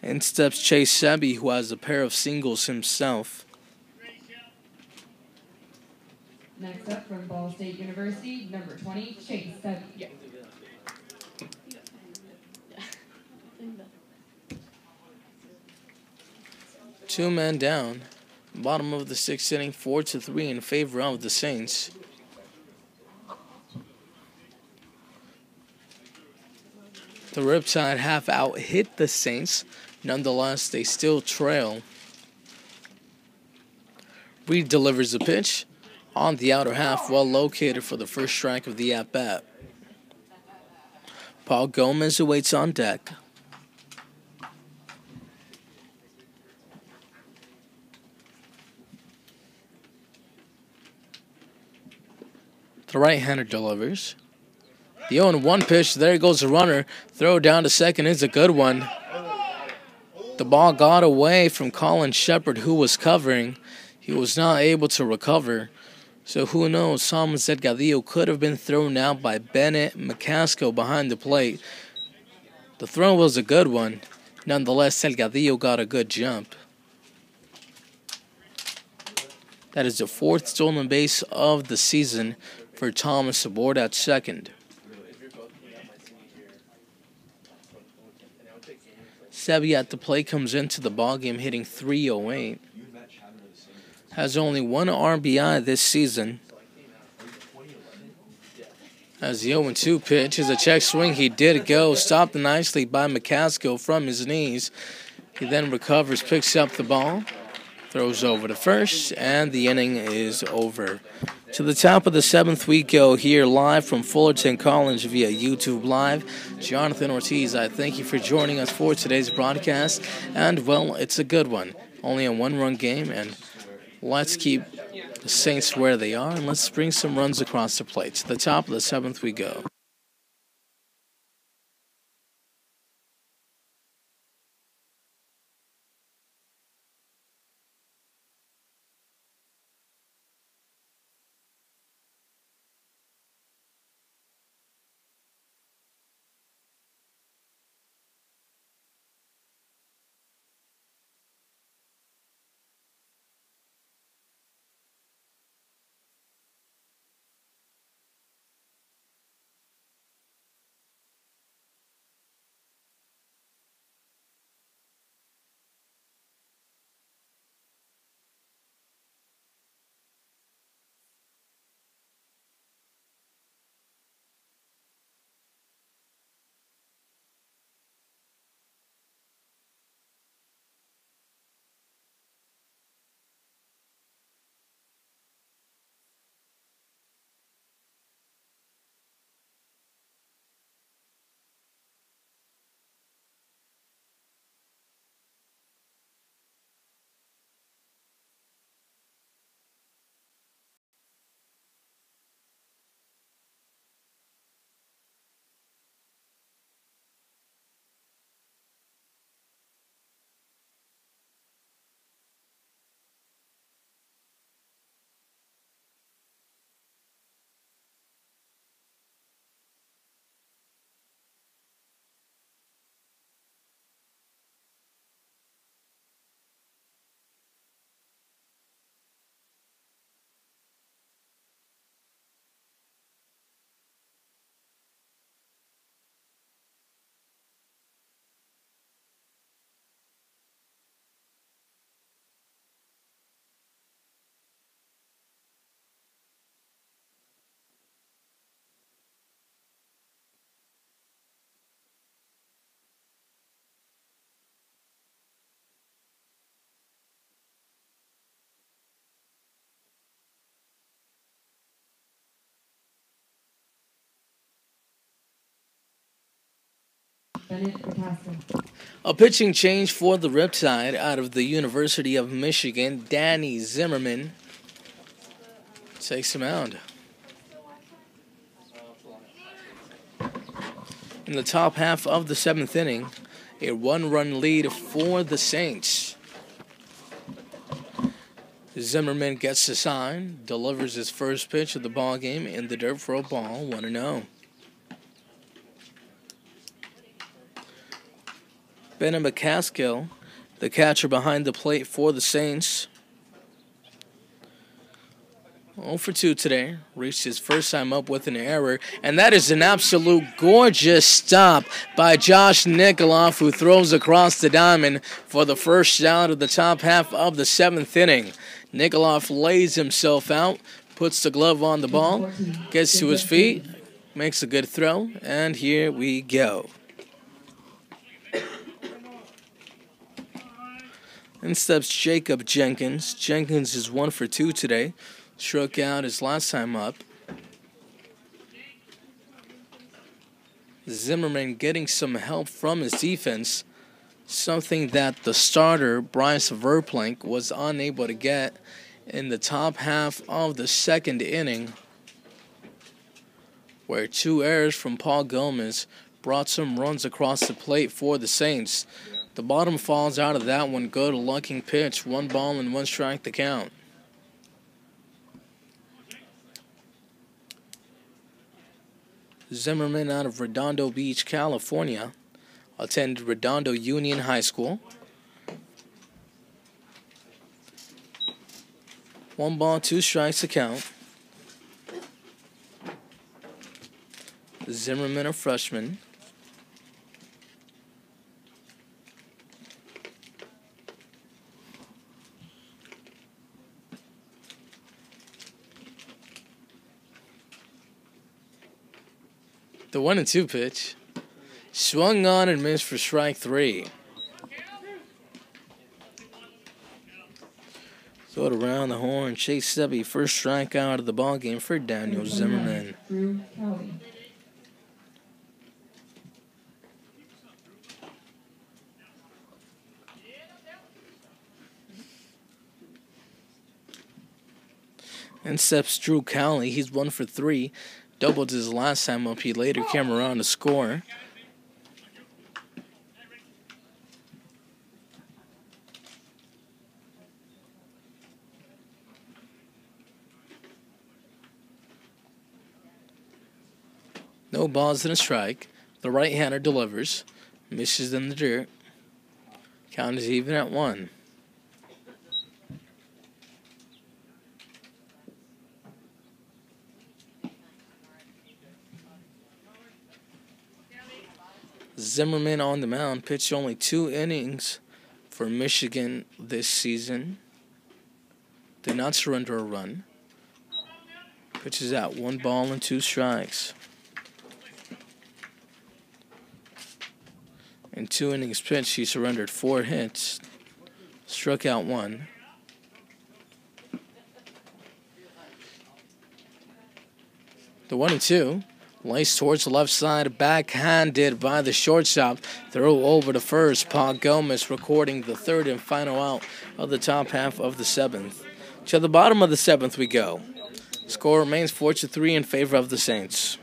In steps Chase Sebi, who has a pair of singles himself. Next up from Ball State University, number 20, Chase Sebi. 2 men down. Bottom of the 6th inning, 4-3 in favor of the Saints. The Riptide have out-hit the Saints. Nonetheless, they still trail. Reed delivers the pitch on the outer half, well located for the first strike of the at-bat. Paul Gomez awaits on deck. The right-hander delivers. The 0-1 pitch, there goes the runner. Throw down to second is a good one. The ball got away from Colin Shepard, who was covering. He was not able to recover. So who knows, Thomas Delgadillo could have been thrown out by Bennett McCaskill behind the plate. The throw was a good one. Nonetheless, Delgadillo got a good jump. That is the 4th stolen base of the season for Thomas aboard at second. Sebi at the plate comes into the ballgame hitting .308. Has only 1 RBI this season. As the 0-2 pitch is a check swing, he did go. Stopped nicely by McCaskill from his knees. He then recovers, picks up the ball, throws over to first, and the inning is over. To the top of the 7th we go here live from Fullerton College via YouTube Live. Jonathan Ortiz, I thank you for joining us for today's broadcast. And, well, it's a good one. Only a 1-run game, and let's keep the Saints where they are, and let's bring some runs across the plate. To the top of the 7th we go. Bennett McCaskill. A pitching change for the Riptide out of the University of Michigan. Danny Zimmerman takes the mound. In the top half of the 7th inning, a one-run lead for the Saints. Zimmerman gets the sign, delivers his first pitch of the ball game in the dirt for a ball, 1-0. Bennett McCaskill, the catcher behind the plate for the Saints. 0 for 2 today. Reached his first time up with an error. And that is an absolute gorgeous stop by Josh Nikoloff, who throws across the diamond for the first out of the top half of the 7th inning. Nikoloff lays himself out, puts the glove on the ball, gets to his feet, makes a good throw, and here we go. In steps Jacob Jenkins. Jenkins is 1 for 2 today. Struck out his last time up. Zimmerman getting some help from his defense, something that the starter, Bryce Verplank, was unable to get in the top half of the 2nd inning, where 2 errors from Paul Gomez brought some runs across the plate for the Saints. The bottom falls out of that one. Good-looking pitch. 1 ball and 1 strike to count. Zimmerman out of Redondo Beach, California. Attended Redondo Union High School. 1 ball, 2 strikes to count. Zimmerman, a freshman. The 1-2 pitch. Swung on and missed for strike 3. Throw it around the horn. Chase Sebi, first strikeout of the ball game for Daniel Zimmerman. Drew Kelly. In steps Drew Cowley. He's 1 for 3. Doubled his last time up. He later came around to score. No balls and a strike. The right-hander delivers. Misses in the dirt. Count is even at 1. Zimmerman on the mound, pitched only 2 innings for Michigan this season. Did not surrender a run. Pitches out 1 ball and 2 strikes. In 2 innings pitched, he surrendered 4 hits, struck out 1. The 1-2. Laced towards the left side, backhanded by the shortstop. Throw over to first. Paul Gomez recording the 3rd and final out of the top half of the 7th. To the bottom of the 7th we go. Score remains 4-3 in favor of the Saints.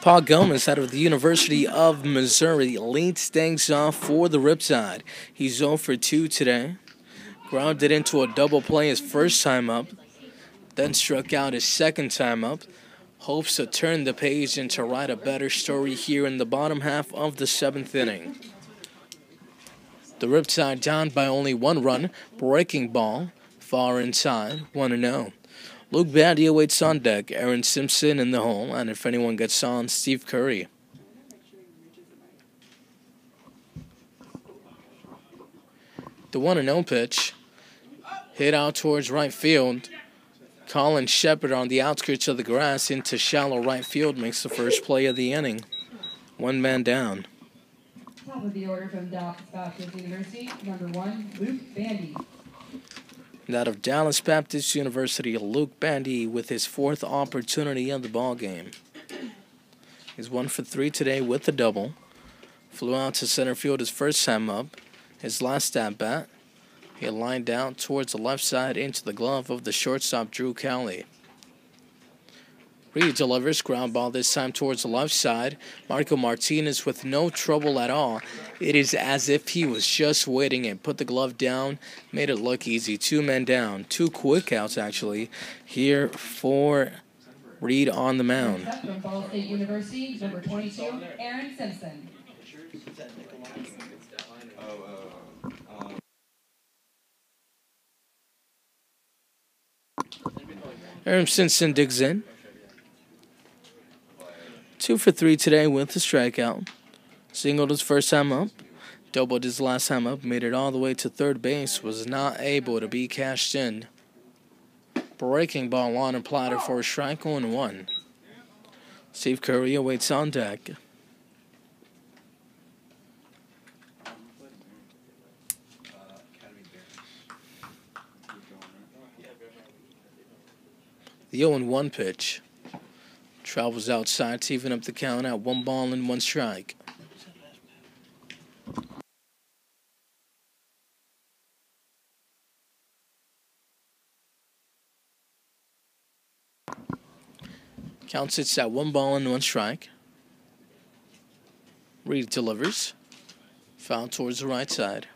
Paul Gomez out of the University of Missouri leads things off for the Riptide. He's 0 for 2 today. Grounded into a double play his first time up, then struck out his second time up. Hopes to turn the page and to write a better story here in the bottom half of the 7th inning. The Riptide down by only 1 run, breaking ball, far inside, 1-0. Luke Bandy awaits on deck, Aaron Simpson in the hole, and if anyone gets on, Steve Curry. The 1-0 pitch, hit out towards right field. Colin Shepard on the outskirts of the grass into shallow right field makes the first play of the inning. 1 man down. Top of the order from Dallas Baptist University, number 1, Luke Bandy. And out of Dallas Baptist University, Luke Bandy with his 4th opportunity of the ball game. He's 1 for 3 today with a double. Flew out to center field his first time up. His last at bat, he lined out towards the left side into the glove of the shortstop Drew Cowley. Reed delivers ground ball this time towards the left side. Marco Martinez with no trouble at all. It is as if he was just waiting and put the glove down. Made it look easy. 2 men down. 2 quick outs actually here for Reed on the mound. Next up from Ball State University, number 22, Aaron Simpson. Aaron Simpson digs in. 2 for 3 today with a strikeout. Singled his first time up. Doubled his last time up. Made it all the way to third base. Was not able to be cashed in. Breaking ball on a platter for a strike 0-1. Steve Curry awaits on deck. The 0-1 pitch travels outside to even up the count at 1 ball and 1 strike. Count sits at 1 ball and 1 strike. Reed delivers. Foul towards the right side.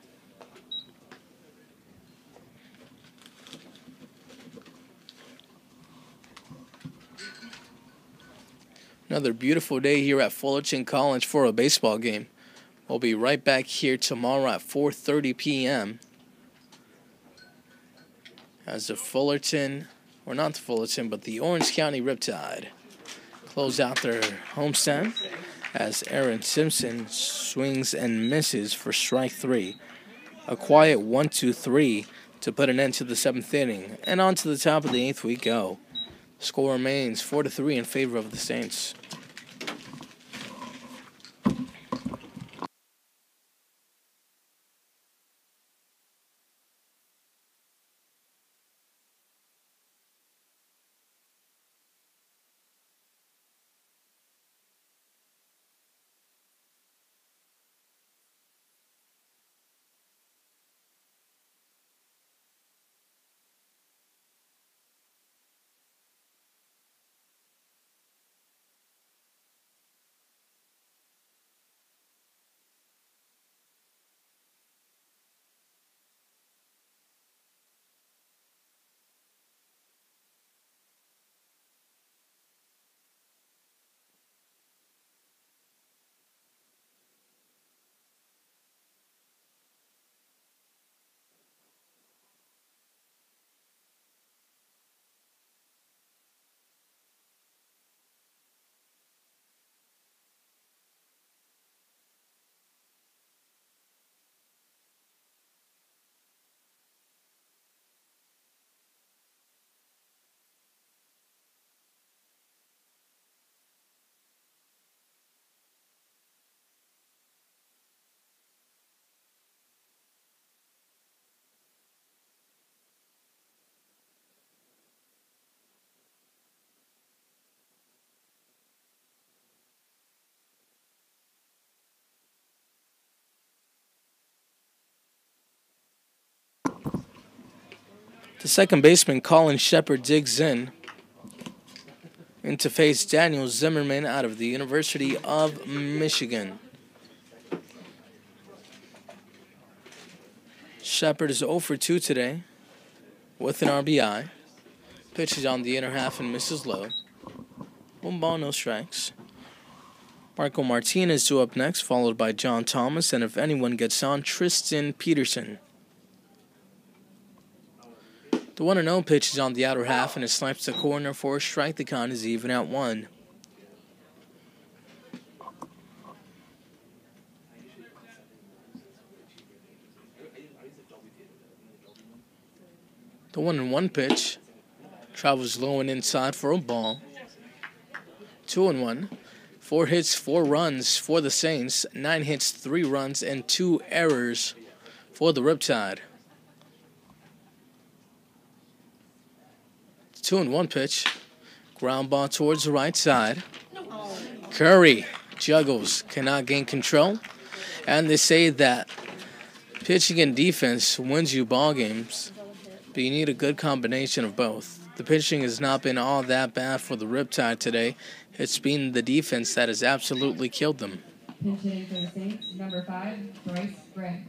Another beautiful day here at Fullerton College for a baseball game. We'll be right back here tomorrow at 4:30 p.m. as the Fullerton, or not the Fullerton, but the Orange County Riptide close out their homestand as Aaron Simpson swings and misses for strike 3. A quiet 1-2-3 to put an end to the 7th inning. And on to the top of the 8th we go. Score remains 4-3 in favor of the Saints. The second baseman, Colin Shepard, digs in. in to face Daniel Zimmerman out of the University of Michigan. Shepard is 0 for 2 today with an RBI. Pitches on the inner half and misses low. 1 ball, no strikes. Marco Martinez due up next, followed by John Thomas, and if anyone gets on, Tristan Peterson. The 1-0 pitch is on the outer half and it snipes the corner for a strike. The count is even at 1. The 1-1 pitch travels low and inside for a ball. 2-1. 4 hits, 4 runs for the Saints. 9 hits, 3 runs, and 2 errors for the Riptide. 2-1 pitch. Ground ball towards the right side. Curry juggles, cannot gain control. And they say that pitching and defense wins you ball games, but you need a good combination of both. The pitching has not been all that bad for the Riptide today. It's been the defense that has absolutely killed them. Pinch hitting for the Saints, number 5, Bryce Gray.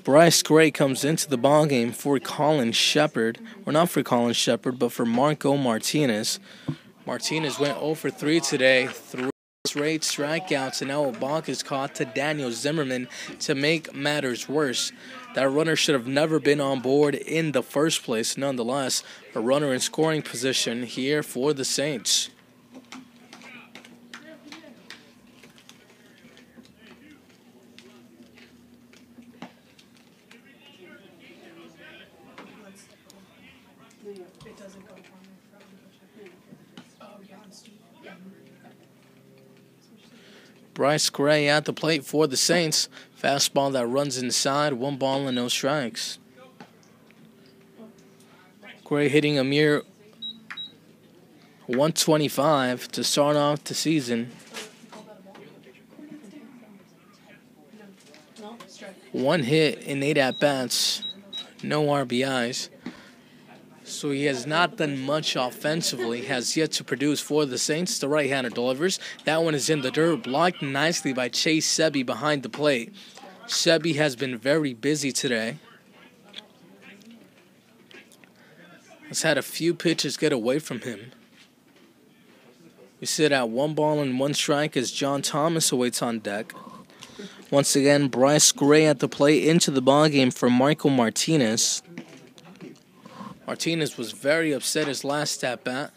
Bryce Gray comes into the ballgame for Colin Shepard. Or not for Colin Shepard, but for Marco Martinez. Martinez went 0 for 3 today. 3 straight strikeouts, and now a balk is caught to Daniel Zimmerman to make matters worse. That runner should have never been on board in the first place. Nonetheless, a runner in scoring position here for the Saints. Bryce Gray at the plate for the Saints. Fastball that runs inside, 1 ball and no strikes. Gray hitting a mere 125 to start off the season. 1 hit in 8 at-bats, no RBIs. So he has not done much offensively, has yet to produce for the Saints. The right-hander delivers. That one is in the dirt, blocked nicely by Chase Sebi behind the plate. Sebi has been very busy today. Has had a few pitches get away from him. We sit at 1 ball and 1 strike as John Thomas awaits on deck. Once again, Bryce Gray at the plate into the ballgame for Michael Martinez. Martinez was very upset his last at-bat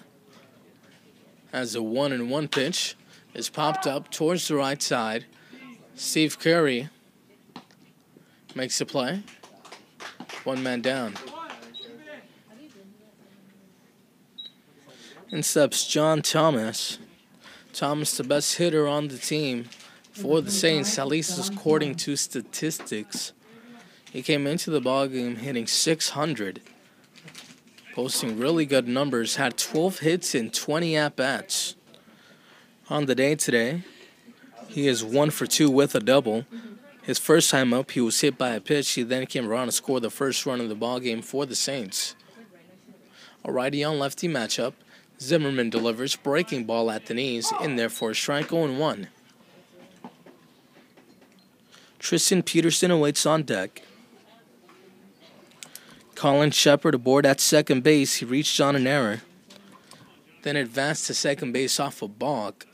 as a 1-1 pitch is popped up towards the right side. Steve Curry makes the play. 1 man down. In steps John Thomas. Thomas, the best hitter on the team for the Saints, at least according to statistics. He came into the ballgame hitting .600. Posting really good numbers, had 12 hits in 20 at-bats. On the day today, he is 1 for 2 with a double. His first time up, he was hit by a pitch. He then came around to score the first run of the ballgame for the Saints. A righty on lefty matchup. Zimmerman delivers, breaking ball at the knees, in there for a strike, 0-1. Tristan Peterson awaits on deck. Colin Shepard aboard at second base. He reached on an error. Then advanced to second base off a balk.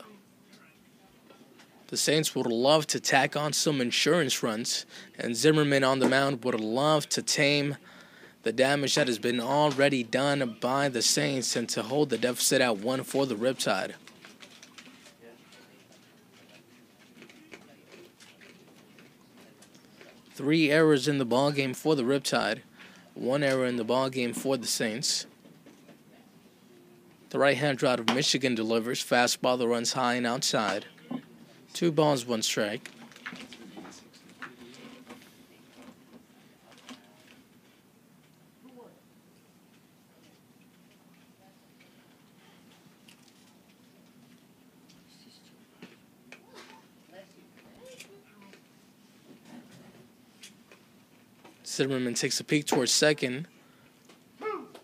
The Saints would love to tack on some insurance runs, and Zimmerman on the mound would love to tame the damage that has been already done by the Saints and to hold the deficit at 1 for the Riptide. Three errors in the ballgame for the Riptide. 1 error in the ballgame for the Saints. The right-hander out of Michigan delivers. Fastball that runs high and outside. 2 balls, 1 strike. Zimmerman takes a peek towards second.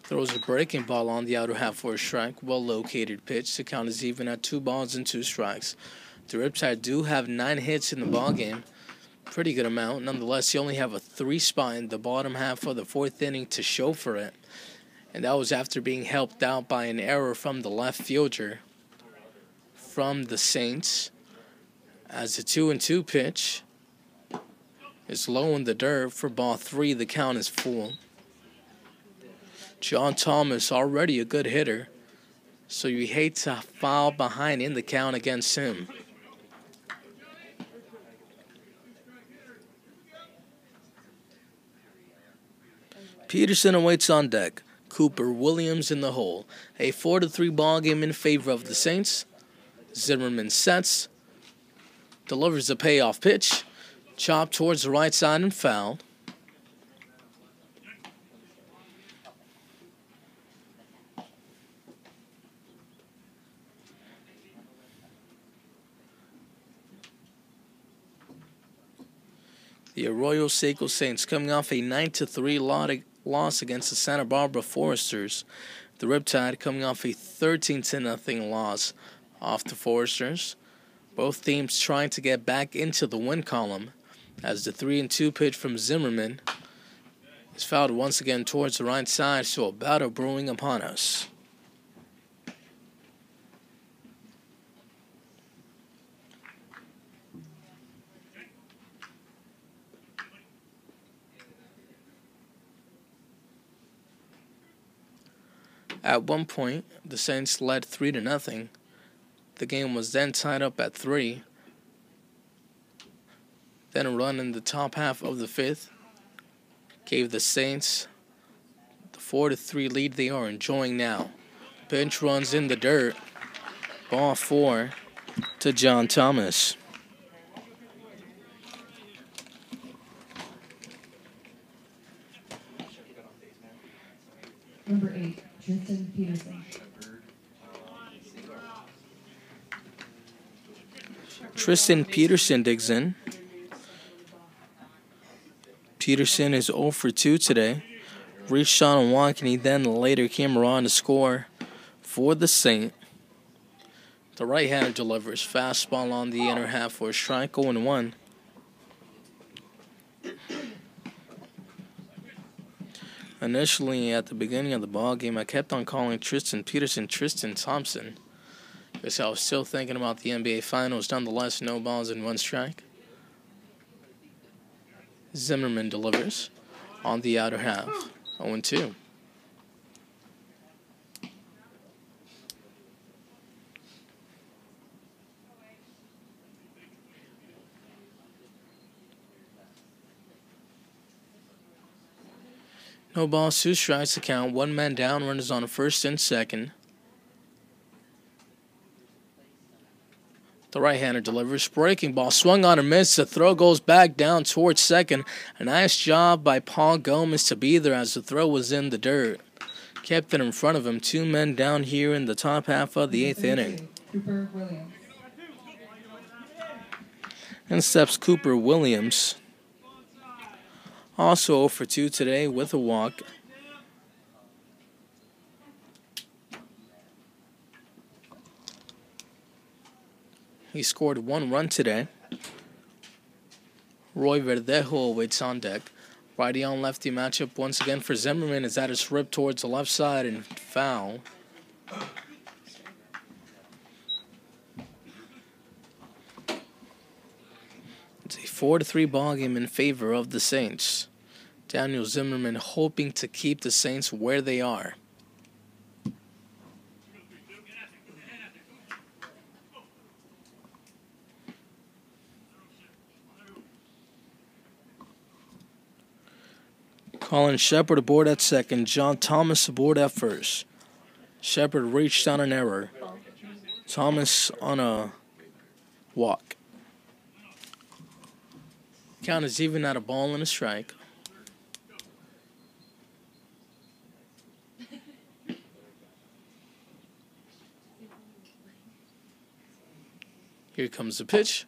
Throws a breaking ball on the outer half for a strike. Well-located pitch. The count is even at 2 balls and 2 strikes. The Riptide do have 9 hits in the ballgame. Pretty good amount. Nonetheless, you only have a 3 spot in the bottom half of the 4th inning to show for it. And that was after being helped out by an error from the left fielder from the Saints. As the 2-2 pitch is low in the dirt for ball 3, the count is full. John Thomas, already a good hitter, so you hate to fall behind in the count against him. Peterson awaits on deck. Cooper Williams in the hole. A 4-3 ball game in favor of the Saints. Zimmerman sets. Delivers a payoff pitch. Chopped towards the right side and fouled. The Arroyo Seco Saints coming off a 9-3 loss against the Santa Barbara Foresters. The Riptide coming off a 13-0 loss off the Foresters. Both teams trying to get back into the win column as the 3-2 pitch from Zimmerman is fouled once again towards the right side, so a battle brewing upon us. At one point, the Saints led 3-0. The game was then tied up at 3. Then a run in the top half of the 5th gave the Saints the 4-3 lead they are enjoying now. Pinch runs in the dirt. Ball 4 to John Thomas. Number 8, Tristan Peterson. Tristan Peterson digs in. Peterson is 0 for 2 today. Reached shot and walk, and he then later came around to score for the Saint. The right-hander delivers fastball on the inner half for a strike, 0-1. Initially, at the beginning of the ball game, I kept on calling Tristan Peterson Tristan Thompson because I was still thinking about the NBA Finals. Nonetheless, no balls and 1 strike. Zimmerman delivers on the outer half, 0-2. No balls, 2 strikes to count. 1 man down, runners on first and second. The right-hander delivers. Breaking ball swung on and missed. The throw goes back down towards second. A nice job by Paul Gomez to be there as the throw was in the dirt. Kept it in front of him. 2 men down here in the top half of the 8th inning. Cooper Williams. And steps Cooper Williams. Also 0 for 2 today with a walk. He scored 1 run today. Roy Verdejo awaits on deck. Righty on lefty matchup once again for Zimmerman as that is ripped towards the left side and foul. It's a 4-3 ball game in favor of the Saints. Daniel Zimmerman hoping to keep the Saints where they are. Colin Shepard aboard at second. John Thomas aboard at first. Shepard reached on an error. Thomas on a walk. Count is even at a ball and a strike. Here comes the pitch.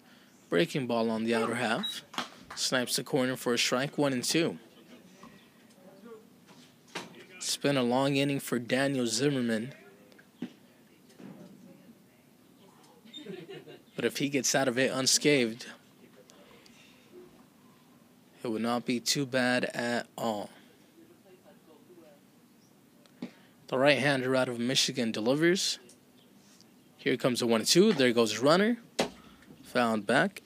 Breaking ball on the outer half. Snipes the corner for a strike, 1-2. It's been a long inning for Daniel Zimmerman. But if he gets out of it unscathed, it would not be too bad at all. The right-hander out of Michigan delivers. Here comes a 1-2. There goes runner. Found back.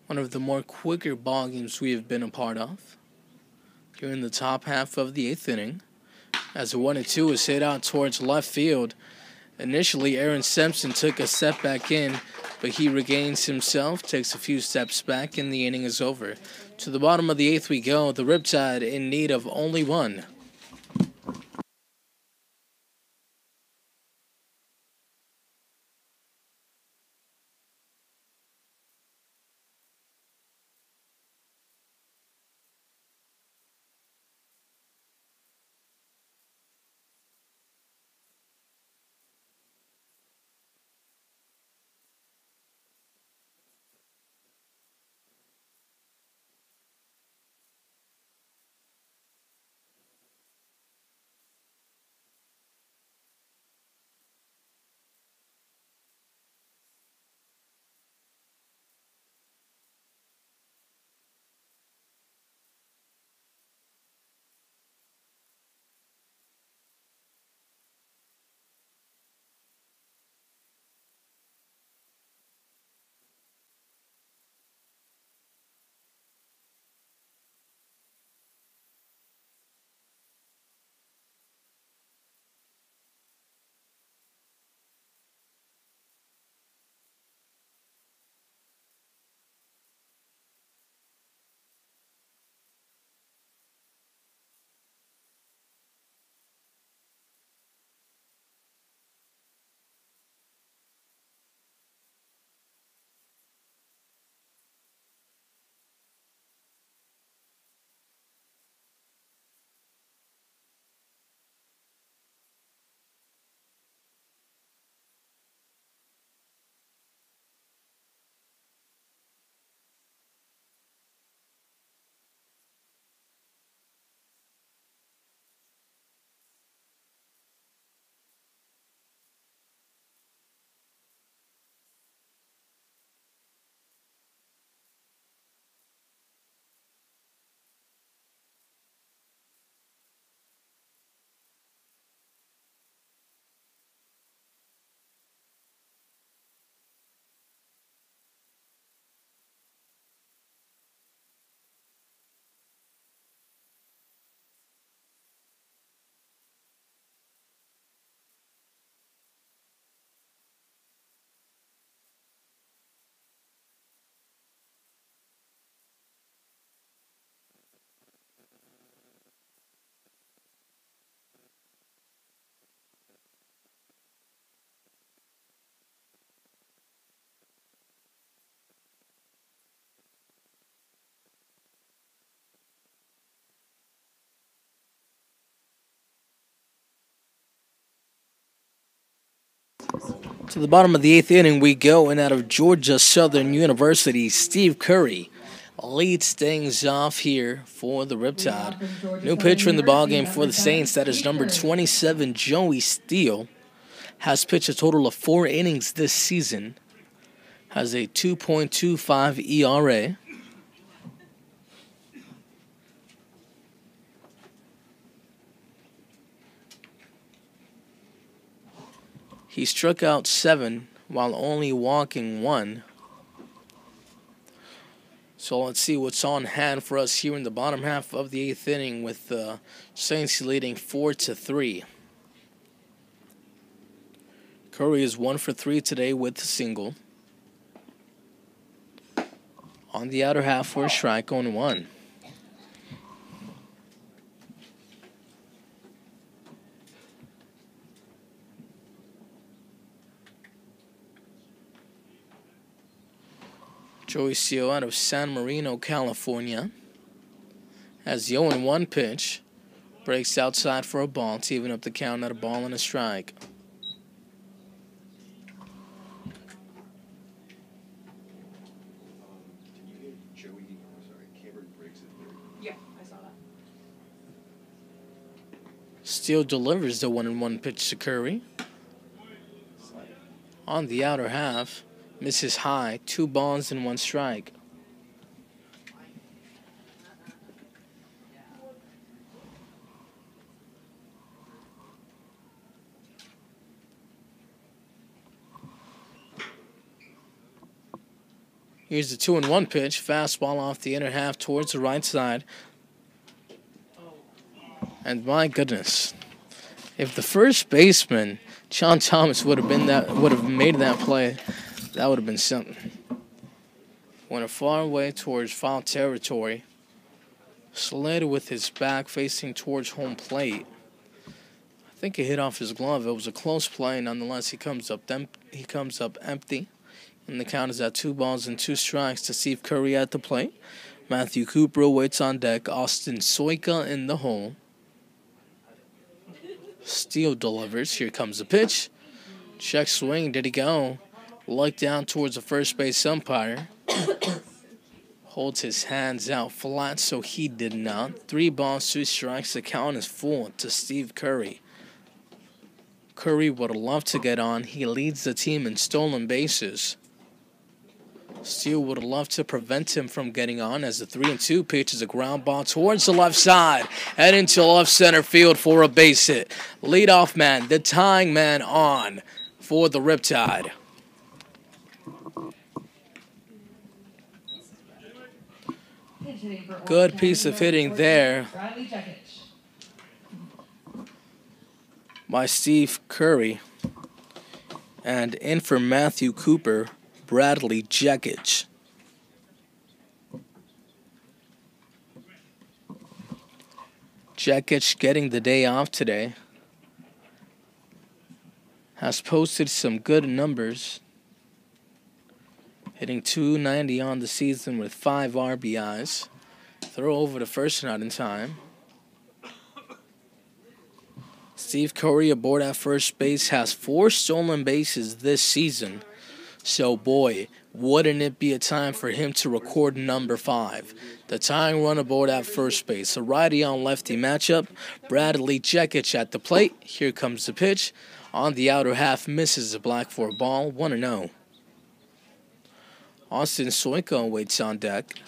One of the more quicker ball games we have been a part of. Here in the top half of the 8th inning. As a 1-2 is hit out towards left field. Initially, Aaron Simpson took a step back in, but he regains himself, takes a few steps back, and the inning is over. To the bottom of the 8th we go. The Riptide in need of only one. To the bottom of the 8th inning we go, and out of Georgia Southern University, Steve Curry leads things off here for the Riptide. New pitcher in the ballgame for the Saints, that is number 27, Joey Steele. Has pitched a total of 4 innings this season. Has a 2.25 ERA. He struck out 7 while only walking 1. So let's see what's on hand for us here in the bottom half of the 8th inning, with the Saints leading 4-3. Curry is 1 for 3 today with a single. On the outer half for a strike, on 1. Joey Steele out of San Marino, California. As the 0-1 pitch breaks outside for a ball to even up the count at a ball and a strike. Yeah, I saw that. Steele delivers the 1-1 pitch to Curry. On the outer half, misses high, 2 balls and 1 strike. Here's the 2-1 pitch, fastball off the inner half towards the right side. And my goodness, if the first baseman, John Thomas, would have made that play, that would have been something. Went far away towards foul territory. Slid with his back facing towards home plate. I think it hit off his glove. It was a close play. Nonetheless, he comes up empty. And the count is at 2 balls and 2 strikes to Steve Curry at the plate. Matthew Cooper waits on deck. Austin Soika in the hole. Steele delivers. Here comes the pitch. Check swing. Did he go? Look down towards the first base umpire. Holds his hands out flat, so he did not. 3 balls, 2 strikes. The count is full to Steve Curry. Curry would love to get on. He leads the team in stolen bases. Steele would love to prevent him from getting on as the 3-2 pitch is a ground ball towards the left side and into left center field for a base hit. Leadoff man, the tying man on for the Riptide. Good piece of hitting there by Steve Curry. And in for Matthew Cooper, Bradley Jekic. Jekic getting the day off today. Has posted some good numbers. Hitting .290 on the season with 5 RBIs. Throw over the first not in time. Steve Curry aboard at first base has 4 stolen bases this season. So, boy, wouldn't it be a time for him to record number 5. The tying run aboard at first base. A righty-on-lefty matchup. Bradley Jekic at the plate. Here comes the pitch. On the outer half, misses the black for a ball. 1-0. Austin Soika waits on deck.